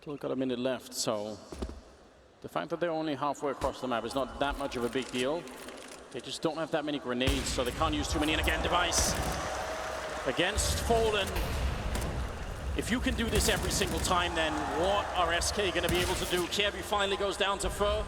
Still got a minute left, so the fact that they're only halfway across the map is not that much of a big deal. They just don't have that many grenades, so they can't use too many. And again, Device against Fallen. If you can do this every single time, then what are SK going to be able to do? Kirby finally goes down to Fur,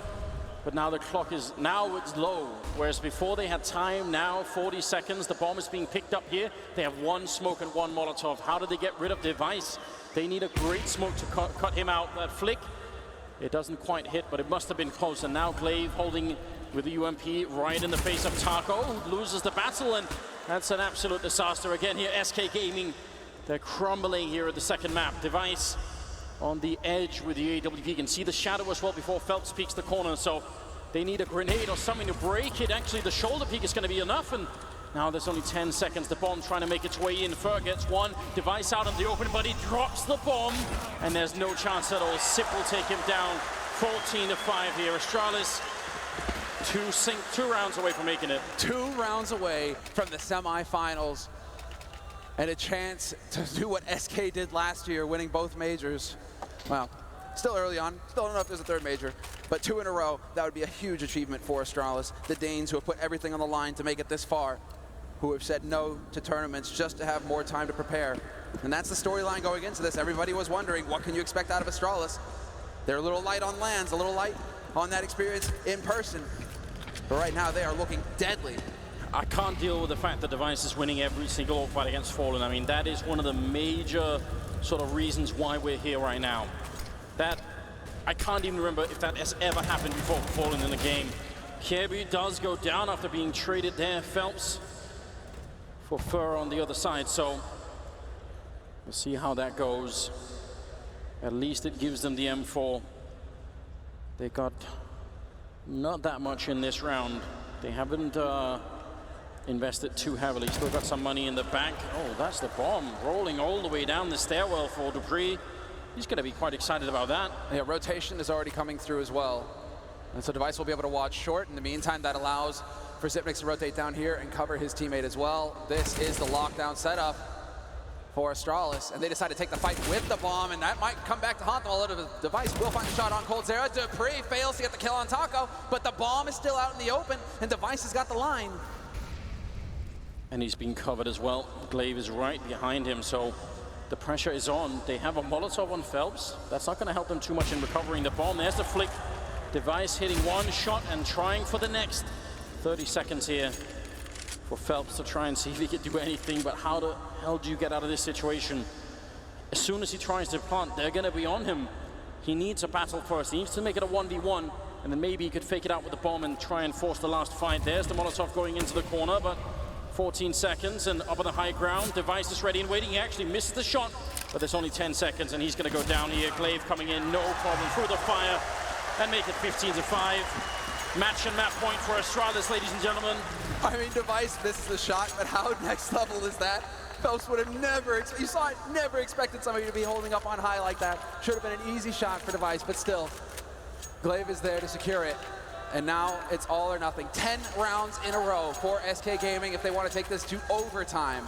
but now the clock is, now it's low. Whereas before they had time, now 40 seconds. The bomb is being picked up here. They have one smoke and one Molotov. How do they get rid of Device? They need a great smoke to cut him out. That flick, it doesn't quite hit, but it must have been close. And now Glaive holding with the UMP right in the face of Taco, who loses the battle, and that's an absolute disaster. Again here, SK Gaming, they're crumbling here at the second map. Device on the edge with the AWP. You can see the shadow as well before Phelps peeks the corner, so they need a grenade or something to break it. Actually, the shoulder peek is going to be enough, and now there's only 10 seconds. The bomb trying to make its way in. Fur gets one. Device out in the open, but he drops the bomb, and there's no chance at all. Sip will take him down. 14-5 here. Astralis, two rounds away from making it. 2 rounds away from the semifinals, and a chance to do what SK did last year, winning both majors. Wow. Still early on, still don't know if there's a third major, but 2 in a row, that would be a huge achievement for Astralis. The Danes who have put everything on the line to make it this far, who have said no to tournaments just to have more time to prepare. And that's the storyline going into this. Everybody was wondering, what can you expect out of Astralis? They're a little light on lands, a little light on that experience in person. But right now, they are looking deadly. I can't deal with the fact that Device is winning every single orc fight against Fallen. I mean, that is one of the major sort of reasons why we're here right now. That, I can't even remember if that has ever happened before for Fallen in the game. Kirby does go down after being traded there. Phelps for Fur on the other side. So we'll see how that goes. At least it gives them the M4. They got not that much in this round. They haven't invested too heavily. Still got some money in the bank. Oh, that's the bomb rolling all the way down the stairwell for Dupree. He's going to be quite excited about that. Yeah, rotation is already coming through as well. And so Device will be able to watch short. In the meantime, that allows for Zipnix to rotate down here and cover his teammate as well. This is the lockdown setup for Astralis, and they decide to take the fight with the bomb, and that might come back to haunt them a little bit. Device will find a shot on Cold Zero. Dupree fails to get the kill on Taco, but the bomb is still out in the open, and Device has got the line. And he's been covered as well. Glaive is right behind him, so the pressure is on. They have a Molotov on Phelps. That's not going to help them too much in recovering the bomb. There's the flick. Device hitting one shot and trying for the next. 30 seconds here for Phelps to try and see if he can do anything, but how the hell do you get out of this situation? As soon as he tries to plant, they're going to be on him. He needs a battle first. He needs to make it a 1v1, and then maybe he could fake it out with the bomb and try and force the last fight. There's the Molotov going into the corner, but 14 seconds and up on the high ground. Device is ready and waiting. He actually misses the shot, but there's only 10 seconds, and he's going to go down here. Glaive coming in, no problem, through the fire, and make it 15-5. Match and map point for Astralis, ladies and gentlemen. I mean, Device misses the shot, but how next level is that? Phelps would have never, you saw it, never expected somebody to be holding up on high like that. Should have been an easy shot for Device, but still, Glaive is there to secure it. And now it's all or nothing. 10 rounds in a row for SK Gaming if they want to take this to overtime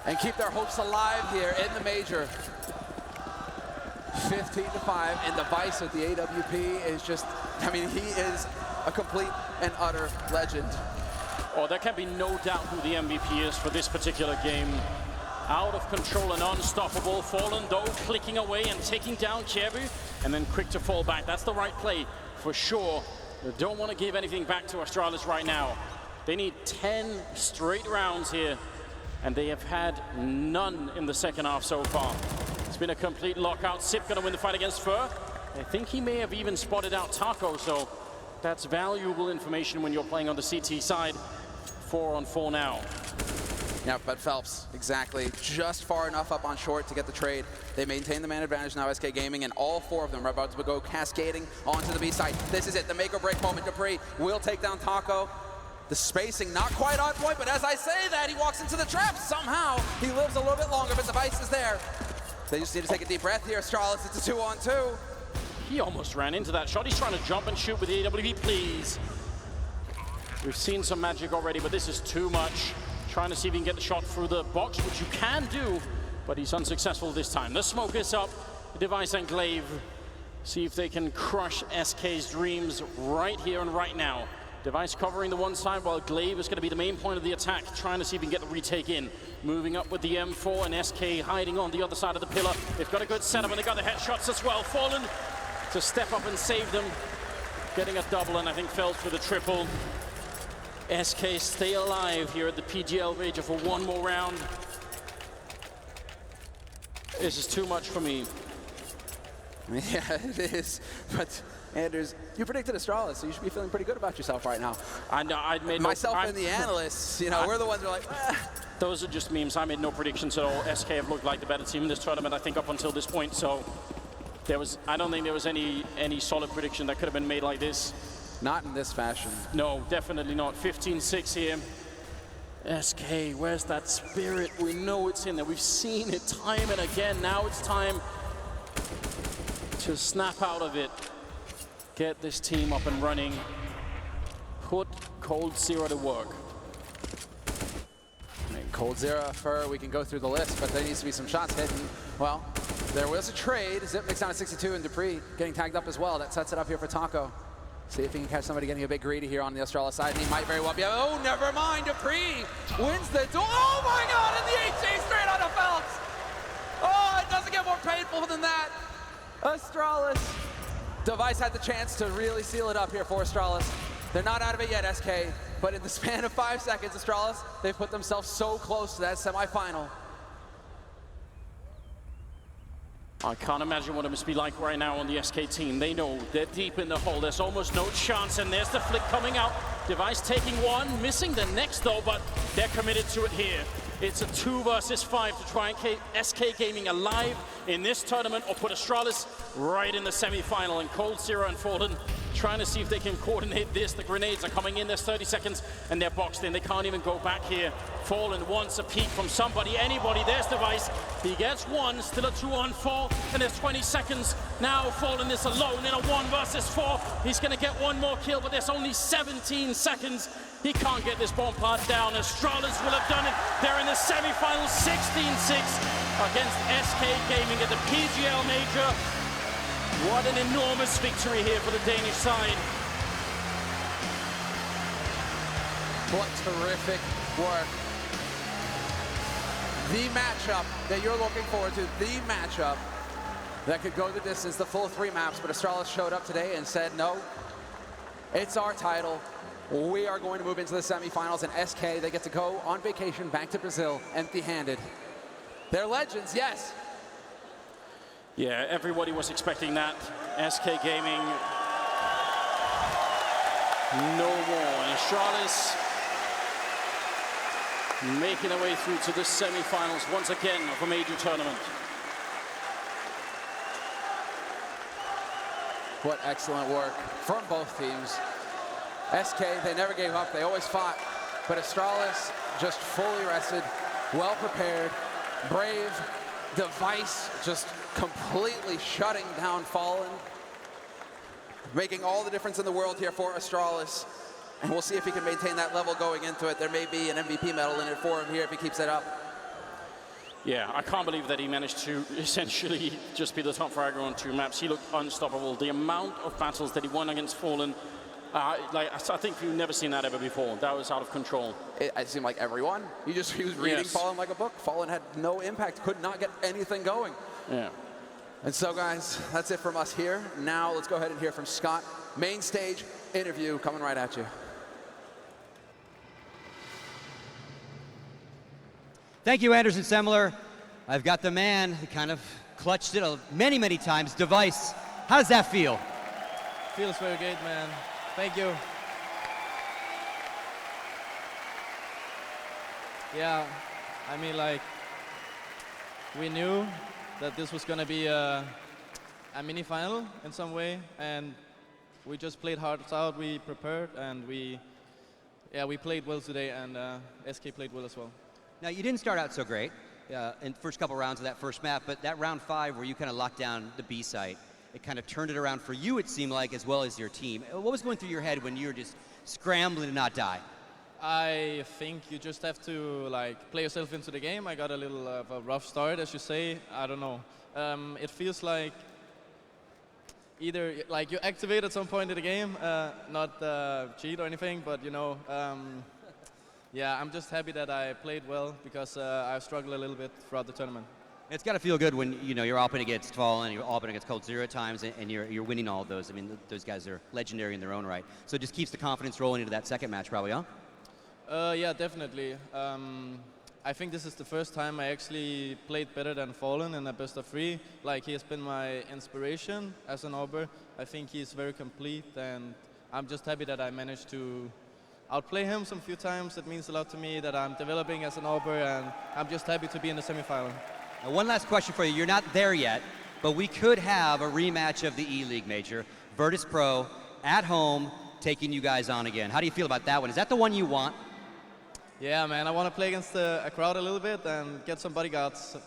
and keep their hopes alive here in the major. 15-5, and Device with the AWP is just, I mean, he is a complete and utter legend. Oh, there can be no doubt who the MVP is for this particular game. Out of control and unstoppable. Fallen, though, clicking away and taking down Kievu, and then quick to fall back. That's the right play for sure. They don't want to give anything back to Astralis right now. They need 10 straight rounds here, and they have had none in the second half so far. It's been a complete lockout. Sip gonna win the fight against Fur. I think he may have even spotted out Taco, so that's valuable information when you're playing on the CT side. 4-on-4 now. Yeah, but Phelps, exactly, just far enough up on short to get the trade. They maintain the man advantage now, SK Gaming, and all four of them are about to go cascading onto the B side. This is it, the make or break moment. Dupree will take down Taco. The spacing not quite on point, but as I say that, he walks into the trap. Somehow, he lives a little bit longer, but Device is there. They just need to take a deep breath here. Astralis, it's a 2-on-2. He almost ran into that shot. He's trying to jump and shoot with the AWP, please. We've seen some magic already, but this is too much. Trying to see if he can get the shot through the box, which you can do, but he's unsuccessful this time. The smoke is up. Device and Glaive see if they can crush SK's dreams right here and right now. Device covering the one side, while Glaive is going to be the main point of the attack, trying to see if he can get the retake in. Moving up with the M4, and SK hiding on the other side of the pillar. They've got a good setup, and they've got the headshots as well. Fallen to step up and save them. Getting a double, and I think Phelps with a triple. SK stay alive here at the PGL Major for one more round. This is too much for me. Yeah, it is. But Anders, you predicted Astralis, so you should be feeling pretty good about yourself right now. I know, I'd made myself and the analysts, you know, we're the ones who are like, Those are just memes. I made no predictions at all. SK have looked like the better team in this tournament, I think, up until this point. So I don't think there was any solid prediction that could have been made like this. Not in this fashion. No, definitely not. 15-6 here. SK, where's that spirit? We know it's in there. We've seen it time and again. Now it's time to snap out of it. Get this team up and running. Put Cold Zero to work. I mean, Cold Zero, Fur, we can go through the list, but there needs to be some shots hidden. Well, there was a trade. Zip makes down to 62, and Dupree getting tagged up as well. That sets it up here for Taco. See if he can catch somebody getting a bit greedy here on the Astralis side, and he might very well be. Oh, never mind. Dupree wins the duel. Oh my God! And the HG straight on the Phelps. Oh, it doesn't get more painful than that. Astralis. Device had the chance to really seal it up here for Astralis. They're not out of it yet, SK, but in the span of 5 seconds, Astralis, they've put themselves so close to that semifinal. I can't imagine what it must be like right now on the SK team. They know they're deep in the hole. There's almost no chance, and there's the flick coming out. Device taking one, missing the next though, but they're committed to it here. It's a 2 versus 5 to try and keep SK Gaming alive in this tournament or put Astralis right in the semi-final. And Cold Zero and Fallen trying to see if they can coordinate this. The grenades are coming in. There's 30 seconds and they're boxed in. They can't even go back here. Fallen wants a peek from somebody, anybody. There's Device. He gets one, still a 2-on-4, and there's 20 seconds. Now Fallen is alone in a 1 versus 4. He's gonna get one more kill, but there's only 17 seconds. He can't get this bomb part down. Astralis will have done it. They're in the semi-finals, 16-6 against SK Gaming at the PGL Major. What an enormous victory here for the Danish side. What terrific work. The matchup that you're looking forward to, the matchup that could go the distance, the full 3 maps, but Astralis showed up today and said, no, it's our title. We are going to move into the semifinals, and SK, they get to go on vacation back to Brazil empty-handed. They're legends, yes. Yeah, everybody was expecting that. SK Gaming, no more. And Astralis making their way through to the semi-finals once again of a major tournament. What excellent work from both teams. SK, they never gave up, they always fought, but Astralis just fully rested, well prepared, brave, Device just completely shutting down Fallen, making all the difference in the world here for Astralis. And we'll see if he can maintain that level going into it. There may be an MVP medal in it for him here if he keeps it up. Yeah, I can't believe that he managed to essentially just be the top fragger on 2 maps. He looked unstoppable. The amount of battles that he won against Fallen, I think you've never seen that ever before. That was out of control. It seemed like everyone. He was reading Fallen like a book. Fallen had no impact, could not get anything going. Yeah. And so, guys, that's it from us here. Now let's go ahead and hear from Scott. Main stage interview coming right at you. Thank you, Anderson Semler. I've got the man who kind of clutched it many, many times, Device. How does that feel? Feels very good, man. Thank you. Yeah, I mean, like, we knew that this was going to be a mini final in some way, and we just played hard out. We prepared, and we played well today, and SK played well as well. Now, you didn't start out so great in the first couple rounds of that first map, but that round 5 where you kind of locked down the B site, it kind of turned it around for you, it seemed like, as well as your team. What was going through your head when you were just scrambling to not die? I think you just have to like play yourself into the game. I got a little of a rough start, as you say. I don't know. It feels like either like you activate at some point in the game, not cheat or anything, but you know, yeah, I'm just happy that I played well because I struggled a little bit throughout the tournament. It's got to feel good when you're up against Fallen, you're up against Cold Zero at times, and you're winning all of those. I mean, those guys are legendary in their own right. So it just keeps the confidence rolling into that second match, probably, huh? Yeah, definitely. I think this is the first time I actually played better than Fallen in a best of 3. Like, he has been my inspiration as an Auber. I think he's very complete, and I'm just happy that I managed to outplay him some few times. It means a lot to me that I'm developing as an Auber, and I'm just happy to be in the semifinal. Now, one last question for you. You're not there yet, but we could have a rematch of the E-League Major. Virtus Pro at home taking you guys on again. How do you feel about that one? Is that the one you want? Yeah, man, I want to play against a crowd a little bit and get some bodyguards.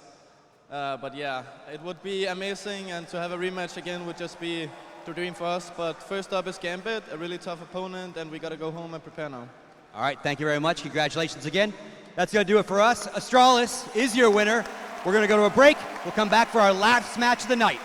But yeah, it would be amazing, and to have a rematch again would just be the dream for us. But first up is Gambit, a really tough opponent, and we got to go home and prepare now. All right, thank you very much. Congratulations again. That's going to do it for us. Astralis is your winner. We're going to go to a break. We'll come back for our last match of the night.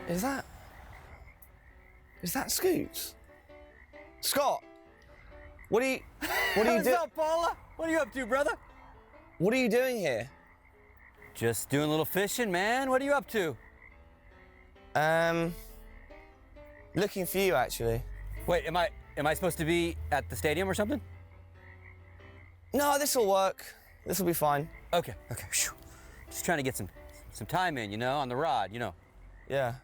Is that Scoots? Scott, what are you doing? What's up, Paula? What are you up to, brother? What are you doing here? Just doing a little fishing, man. What are you up to? Looking for you, actually. Wait, am I supposed to be at the stadium or something? No, this'll work. This'll be fine. Okay. Phew. Just trying to get some time in, on the rod, Yeah.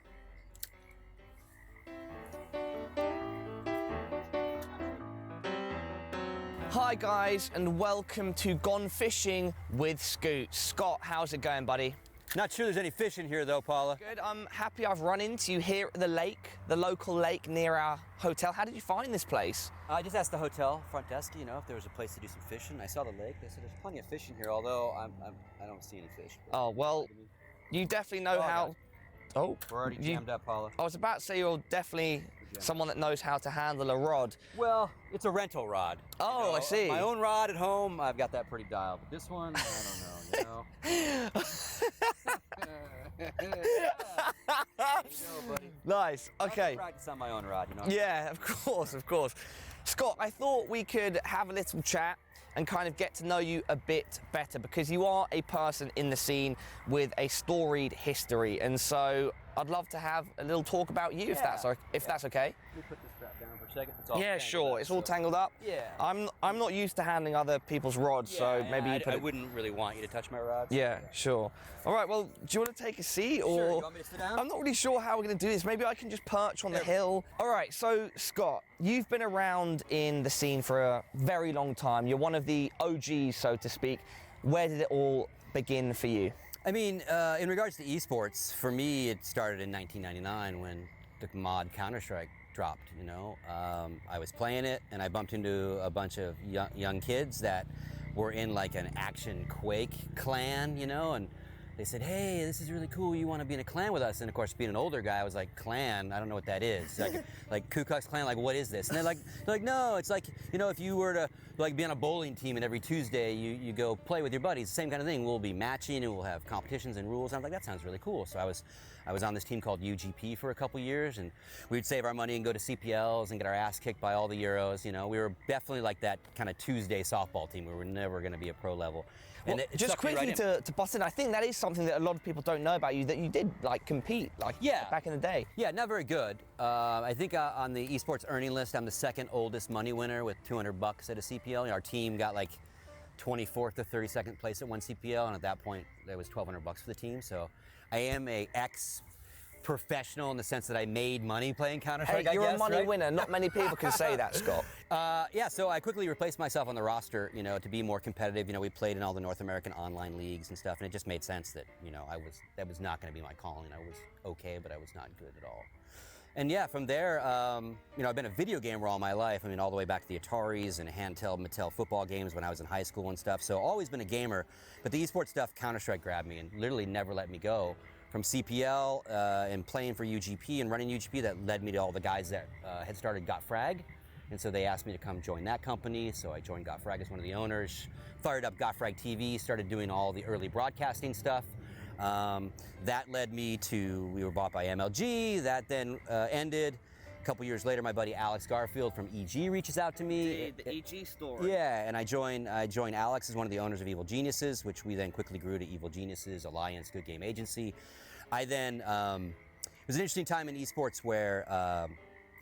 Hi guys, and welcome to Gone Fishing with Scoot. Scott, how's it going, buddy? Not sure there's any fish in here though, Paula. Good. I'm happy I've run into you here at the lake, the local lake near our hotel. How did you find this place? I just asked the hotel front desk, if there was a place to do some fishing. I saw the lake. They said there's plenty of fish in here, although I don't see any fish. Oh, well, you definitely know how... Oh, We're already jammed up, Paula. I was about to say you're definitely someone that knows how to handle a rod. Well, it's a rental rod. Oh, I see. My own rod at home, I've got that pretty dialed. But this one, I don't know, There you go, buddy. Nice. Okay. I'll practice on my own rod, Yeah, of course. Scott, I thought we could have a little chat and kind of get to know you a bit better, because you are a person in the scene with a storied history, and so I'd love to have a little talk about you, if that's okay. Let me put this strap down for a second. It's all Yeah, tangled sure. up, It's all so- tangled up. Yeah. I'm not used to handling other people's rods, so maybe you put I it. wouldn't really want you to touch my rods. Yeah, sure. All right. Well, do you want to take a seat, or? Sure, you want me to sit down? I'm not really sure how we're going to do this. Maybe I can just perch on the hill. All right. So, Scott, you've been around in the scene for a very long time. You're one of the OGs, so to speak. Where did it all begin for you? I mean, in regards to esports, for me, it started in 1999 when the mod Counter-Strike dropped, I was playing it, and I bumped into a bunch of young kids that were in like an action Quake clan, and they said, hey, this is really cool, you want to be in a clan with us? And of course, being an older guy, I was like, clan? I don't know what that is. Like Ku Klux Klan, like, what is this? And they're like, no, it's like, if you were to like be on a bowling team and every Tuesday you go play with your buddies, same kind of thing. We'll be matching and we'll have competitions and rules. And I was like, that sounds really cool. So I was on this team called UGP for a couple years, and we'd save our money and go to CPLs and get our ass kicked by all the Euros. We were definitely like that kind of Tuesday softball team where we're never going to be a pro level. And Well, it just sucked me quickly right in. to bust in, I think that is something that a lot of people don't know about you, that you did like compete back in the day. Yeah, not very good. I think on the esports earning list, I'm the second oldest money winner with $200 at a CPL. Our team got like 24th to 32nd place at one CPL, and at that point, there was $1,200 for the team. So I am a ex-professional in the sense that I made money playing Counter-Strike. Hey, you're I a guess, money right? winner. Not many people can say that, Scott. Yeah, so I quickly replaced myself on the roster, to be more competitive. We played in all the North American online leagues and stuff, and it just made sense that, that was not going to be my calling. I was okay, but I was not good at all. And yeah, from there, I've been a video gamer all my life. I mean, all the way back to the Ataris and handheld Mattel football games when I was in high school and stuff. So always been a gamer, but the esports stuff, Counter-Strike grabbed me and literally never let me go. From CPL and playing for UGP and running UGP, that led me to all the guys that had started Got Frag. And so they asked me to come join that company. So I joined Got Frag as one of the owners, fired up Got Frag TV, started doing all the early broadcasting stuff. That led me to, we were bought by MLG. That then ended. A couple years later, my buddy Alex Garfield from EG reaches out to me. The EG story. Yeah, and I joined Alex as one of the owners of Evil Geniuses, which we then quickly grew to Evil Geniuses, Alliance, Good Game Agency. I then, it was an interesting time in esports where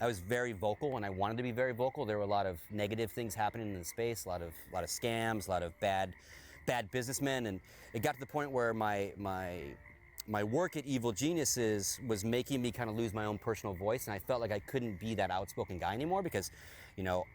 I was very vocal, and I wanted to be very vocal. There were a lot of negative things happening in the space, a lot of scams, a lot of bad businessmen, and it got to the point where my work at Evil Geniuses was making me kind of lose my own personal voice, and I felt like I couldn't be that outspoken guy anymore because,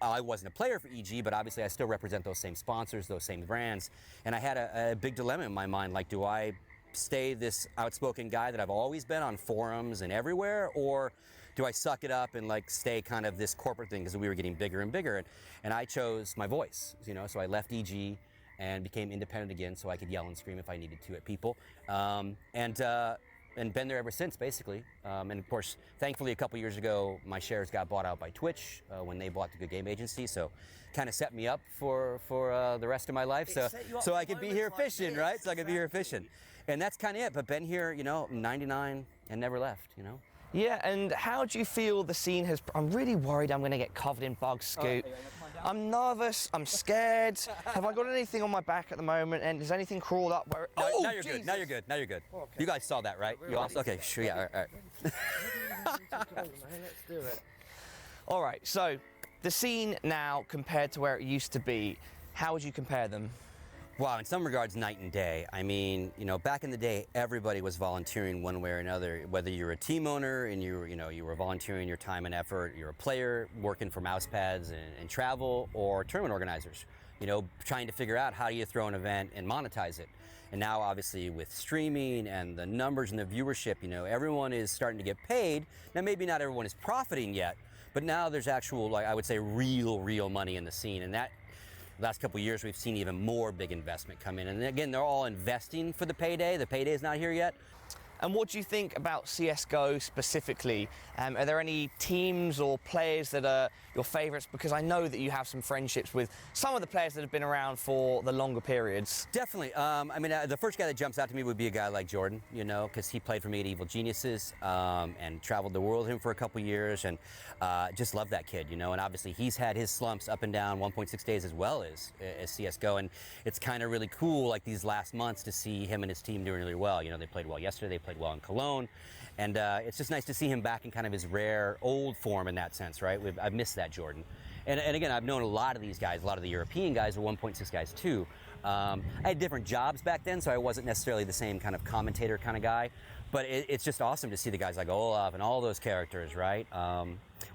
I wasn't a player for EG, but obviously I still represent those same sponsors, those same brands, and I had a big dilemma in my mind, like, do I stay this outspoken guy that I've always been on forums and everywhere, or do I suck it up and like stay kind of this corporate thing because we were getting bigger and bigger, and I chose my voice, so I left EG and became independent again so I could yell and scream if I needed to at people, and been there ever since, basically. And of course, thankfully, a couple years ago, my shares got bought out by Twitch when they bought the Good Game Agency, so kind of set me up for the rest of my life, so I could be here fishing, right? So I could be here fishing. And that's kind of it, but been here, 99 and never left, Yeah, and how do you feel the scene has... I'm really worried I'm going to get covered in bugs, Scoot. I'm nervous, I'm scared. Have I got anything on my back at the moment, and has anything crawled up where... No, now you're good, now you're good, now you're good. Okay. You guys saw that, right? You also, okay, sure, yeah, all right. Let's do it. All right, so the scene now compared to where it used to be, how would you compare them? Wow, in some regards, night and day. I mean, you know, back in the day, everybody was volunteering one way or another. Whether you're a team owner and you were volunteering your time and effort, you're a player working for mouse pads and travel, or tournament organizers, you know, trying to figure out how do you throw an event and monetize it. And now, obviously, with streaming and the numbers and the viewership, you know, everyone is starting to get paid. Now, maybe not everyone is profiting yet, but now there's actual, like I would say, real money in the scene, and that. Last couple of years, we've seen even more big investment come in. And again, they're all investing for the payday. The payday is not here yet. And what do you think about CSGO specifically? Are there any teams or players that are your favourites? Because I know that you have some friendships with some of the players that have been around for the longer periods. Definitely. I mean, the first guy that jumps out to me would be a guy like Jordan, you know, because he played for me at Evil Geniuses and traveled the world with him for a couple years, and just love that kid, you know. And obviously, he's had his slumps up and down 1.6 days as well as CSGO, and it's kind of really cool, like these last months, to see him and his team doing really well. You know, they played well yesterday. They played well in Cologne, and it's just nice to see him back in kind of his rare old form in that sense, right? I've missed that Jordan. And again, I've known a lot of these guys, a lot of the European guys are 1.6 guys too. I had different jobs back then, so I wasn't necessarily the same kind of commentator kind of guy, but it's just awesome to see the guys like Olaf and all those characters, right?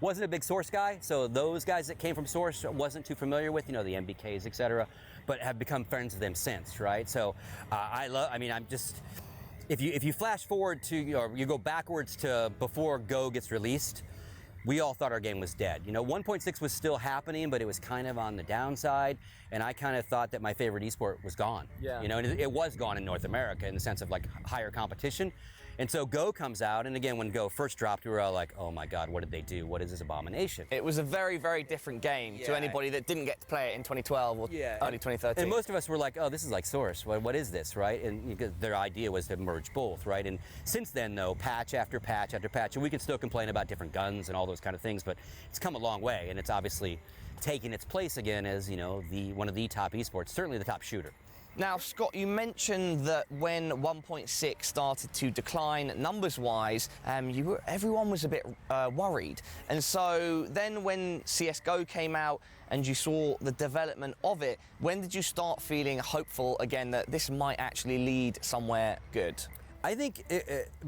Wasn't a big Source guy, so those guys that came from Source wasn't too familiar with, you know, the MBKs, etc., but have become friends with them since, right? So I'm just... If you flash forward to, or you go backwards to before Go gets released, we all thought our game was dead. You know, 1.6 was still happening, but it was kind of on the downside, and I kind of thought that my favorite esport was gone. Yeah. You know, and it was gone in North America in the sense of like higher competition. And so Go comes out, and again, when Go first dropped, we were all like, oh my God, what did they do? What is this abomination? It was a very, very different game to anybody that didn't get to play it in 2012 or early 2013. And most of us were like, oh, this is like Source. What is this, right? And their idea was to merge both, right? And since then, though, patch after patch after patch, and we can still complain about different guns and all those kind of things, but it's come a long way, and it's obviously taken its place again as, you know, one of the top esports, certainly the top shooter. Now, Scott, you mentioned that when 1.6 started to decline numbers-wise, everyone was a bit worried. And so then when CSGO came out and you saw the development of it, when did you start feeling hopeful again that this might actually lead somewhere good? I think,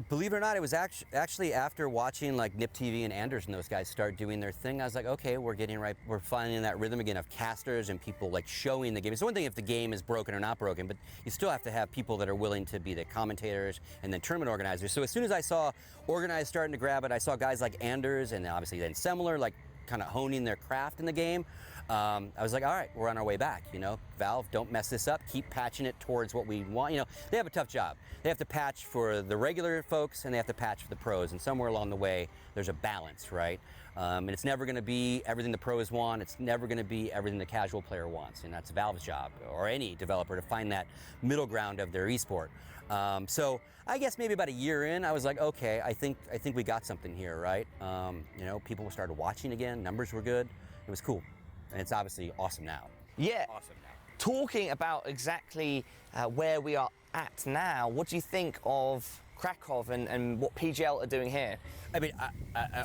believe it or not, it was actually after watching like Nip TV and Anders and those guys start doing their thing, I was like, okay, we're finding that rhythm again of casters and people like showing the game. It's one thing if the game is broken or not broken, but you still have to have people that are willing to be the commentators and then tournament organizers. So as soon as I saw organized starting to grab it, I saw guys like Anders and obviously then Semler like kind of honing their craft in the game. I was like, all right, we're on our way back, you know. Valve, don't mess this up. Keep patching it towards what we want. You know, they have a tough job. They have to patch for the regular folks and they have to patch for the pros. And somewhere along the way, there's a balance, right? And it's never going to be everything the pros want. It's never going to be everything the casual player wants. And that's Valve's job, or any developer, to find that middle ground of their esport. So I guess maybe about a year in, I was like, okay, I think we got something here, right? You know, people started watching again. Numbers were good. It was cool. And it's obviously awesome now. Yeah. Awesome now. Talking about exactly where we are at now, what do you think of Kraków and what PGL are doing here? I mean,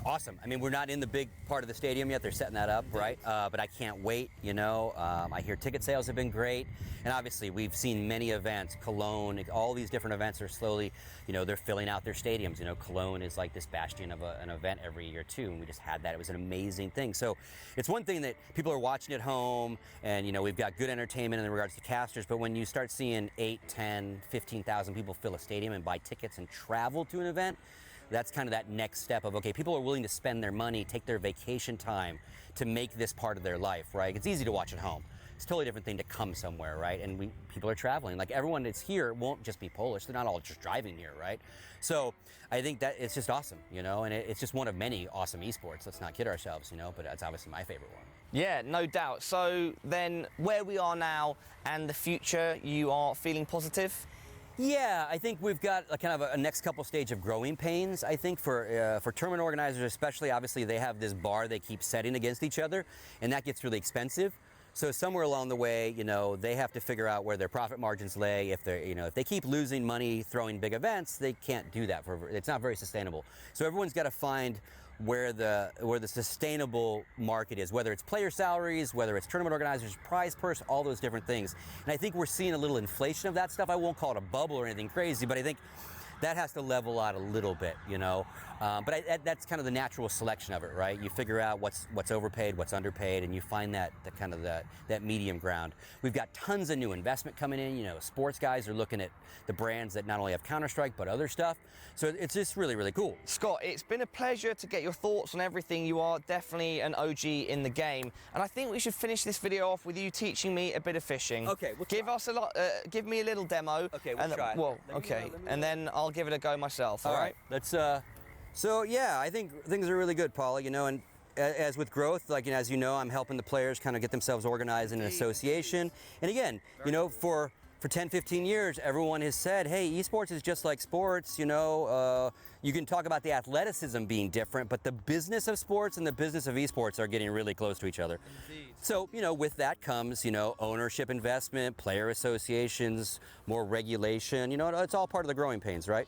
awesome. I mean, we're not in the big part of the stadium yet. They're setting that up, right? But I can't wait, you know. I hear ticket sales have been great. And obviously, we've seen many events, Cologne, all these different events are slowly, you know, they're filling out their stadiums. You know, Cologne is like this bastion of an event every year, too. And we just had that. It was an amazing thing. So it's one thing that people are watching at home and, you know, we've got good entertainment in regards to casters. But when you start seeing 8, 10, 15,000 people fill a stadium and buy tickets and travel to an event, that's kind of that next step of, okay, people are willing to spend their money, take their vacation time to make this part of their life, right? It's easy to watch at home. It's a totally different thing to come somewhere, right? And people are traveling. Like everyone that's here won't just be Polish. They're not all just driving here, right? So I think that it's just awesome, you know, and it's just one of many awesome esports. Let's not kid ourselves, you know, but that's obviously my favorite one. Yeah, no doubt. So then where we are now and the future, you are feeling positive? Yeah, I think we've got a kind of a next couple stage of growing pains. I think for tournament organizers especially, obviously they have this bar they keep setting against each other, and that gets really expensive. So somewhere along the way, they have to figure out where their profit margins lay. If they're, if they keep losing money throwing big events, they can't do that it's not very sustainable. So everyone's got to find where the sustainable market is, whether it's player salaries, whether it's tournament organizers, prize purse, all those different things. And I think we're seeing a little inflation of that stuff. I won't call it a bubble or anything crazy, but I think that has to level out a little bit, But that's kind of the natural selection of it, right? You figure out what's overpaid, what's underpaid, and you find that medium ground. We've got tons of new investment coming in. Sports guys are looking at the brands that not only have Counter-Strike but other stuff. So it's just really, really cool. Scott, it's been a pleasure to get your thoughts on everything. You are definitely an OG in the game, and I think we should finish this video off with you teaching me a bit of fishing. Okay, we'll try. Give me a little demo. Okay, we'll try. Well, okay, and then I'll give it a go myself. All right. Let's. So yeah, I think things are really good, Paula. And as with growth, as I'm helping the players kind of get themselves organized in an association. And again, for 10, 15 years, everyone has said, hey, esports is just like sports, you can talk about the athleticism being different, but the business of sports and the business of esports are getting really close to each other. Indeed. So, with that comes, ownership investment, player associations, more regulation, it's all part of the growing pains, right?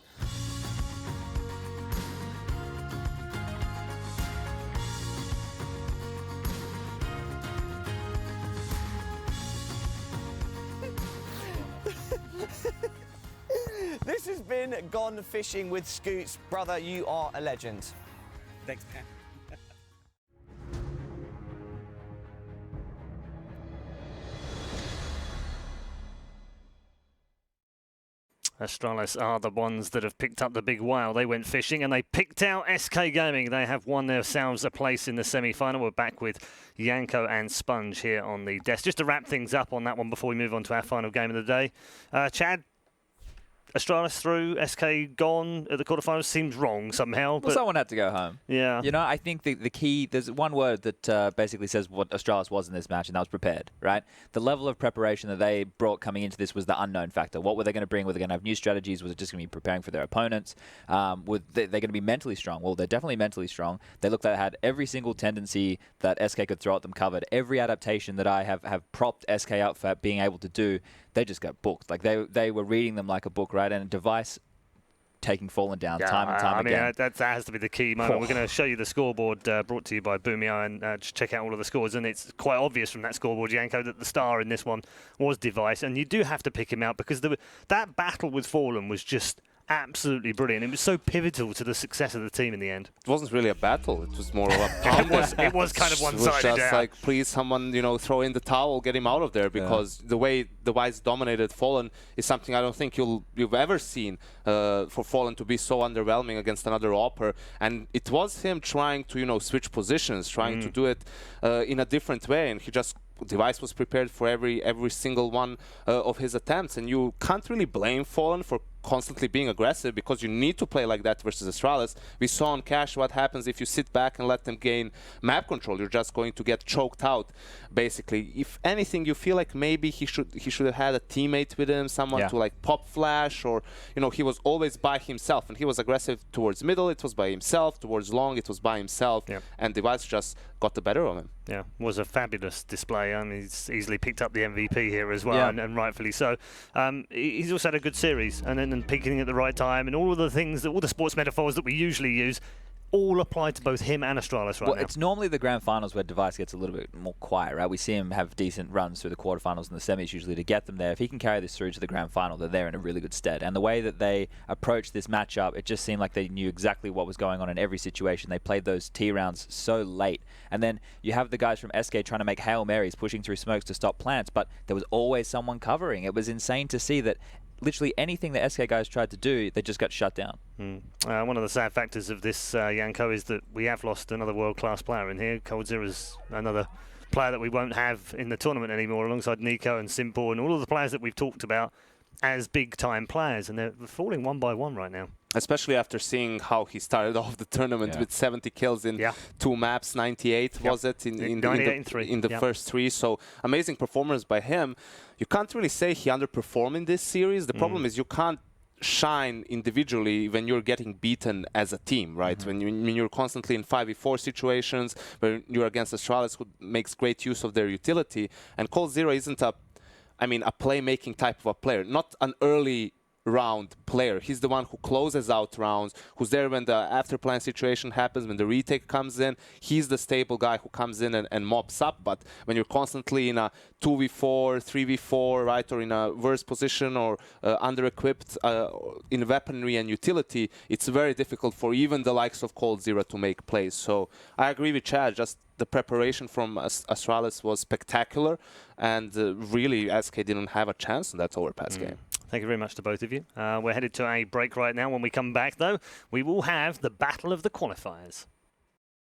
This has been Gone Fishing with Scoots. Brother, you are a legend. Thanks, man. Astralis are the ones that have picked up the big whale. They went fishing and they picked out SK Gaming. They have won themselves a place in the semi-final. We're back with Yanko and Sponge here on the desk. Just to wrap things up on that one before we move on to our final game of the day. Chad, Astralis through, SK gone at the quarterfinals seems wrong somehow. Well, someone had to go home. Yeah. I think the key, there's one word that basically says what Astralis was in this match, and that was prepared, right? The level of preparation that they brought coming into this was the unknown factor. What were they going to bring? Were they going to have new strategies? Was it just going to be preparing for their opponents? Were they going to be mentally strong? Well, they're definitely mentally strong. They looked like they had every single tendency that SK could throw at them covered. Every adaptation that I have propped SK up for being able to do, they just got booked. Like they were reading them like a book, right? And Device taking Fallen down time and time again. That has to be the key moment. We're going to show you the scoreboard brought to you by Boomio, and just check out all of the scores. And it's quite obvious from that scoreboard, Yanko, that the star in this one was Device. And you do have to pick him out because that battle with Fallen was just absolutely brilliant. It was so pivotal to the success of the team in the end. It wasn't really a battle. It was more of a it was kind of one-sided. It was just like, please, someone, throw in the towel, get him out of there, because the way Device dominated Fallen is something I don't think you've ever seen for Fallen to be so underwhelming against another AWPer. And it was him trying to, switch positions, trying to do it in a different way, and Device was prepared for every single one of his attempts, and you can't really blame Fallen for constantly being aggressive because you need to play like that versus Astralis. We saw on Cash what happens if you sit back and let them gain map control. You're just going to get choked out, basically. If anything, you feel like maybe he should have had a teammate with him, someone to like pop flash, or he was always by himself, and he was aggressive towards middle, it was by himself, towards long, it was by himself, and Device just got the better of him. Yeah, was a fabulous display. I mean, he's easily picked up the MVP here as well, and rightfully so. He's also had a good series, and peaking at the right time, and all of the things, all the sports metaphors that we usually use, all apply to both him and Astralis right now. It's normally the grand finals where Device gets a little bit more quiet, right? We see him have decent runs through the quarterfinals and the semis usually to get them there. If he can carry this through to the grand final, they're in a really good stead. And the way that they approached this matchup, it just seemed like they knew exactly what was going on in every situation. They played those T rounds so late. And then you have the guys from SK trying to make Hail Marys, pushing through smokes to stop plants, but there was always someone covering. It was insane to see that literally anything the SK guys tried to do, they just got shut down. One of the sad factors of this, Yanko, is that we have lost another world-class player in here. coldzera is another player that we won't have in the tournament anymore, alongside Nico and Simple and all of the players that we've talked about. as big-time players, and they're falling one by one right now. Especially after seeing how he started off the tournament with 70 kills in 2 maps, 98 was it in the first 3. So amazing performance by him. You can't really say he underperformed in this series. The problem is you can't shine individually when you're getting beaten as a team, right? When you're constantly in 5v4 situations, when you're against Astralis, who makes great use of their utility. And coldzera isn't a playmaking type of a player, not an early round player. He's the one who closes out rounds, who's there when the after plan situation happens, when the retake comes in. He's the stable guy who comes in and mops up. But when you're constantly in a 2v4, 3v4, right, or in a worse position or under-equipped in weaponry and utility, it's very difficult for even the likes of coldzera to make plays. So I agree with Chad, just the preparation from Astralis was spectacular, and really SK didn't have a chance in that overpass game. Thank you very much to both of you. We're headed to a break right now. When we come back, though, we will have the Battle of the Qualifiers.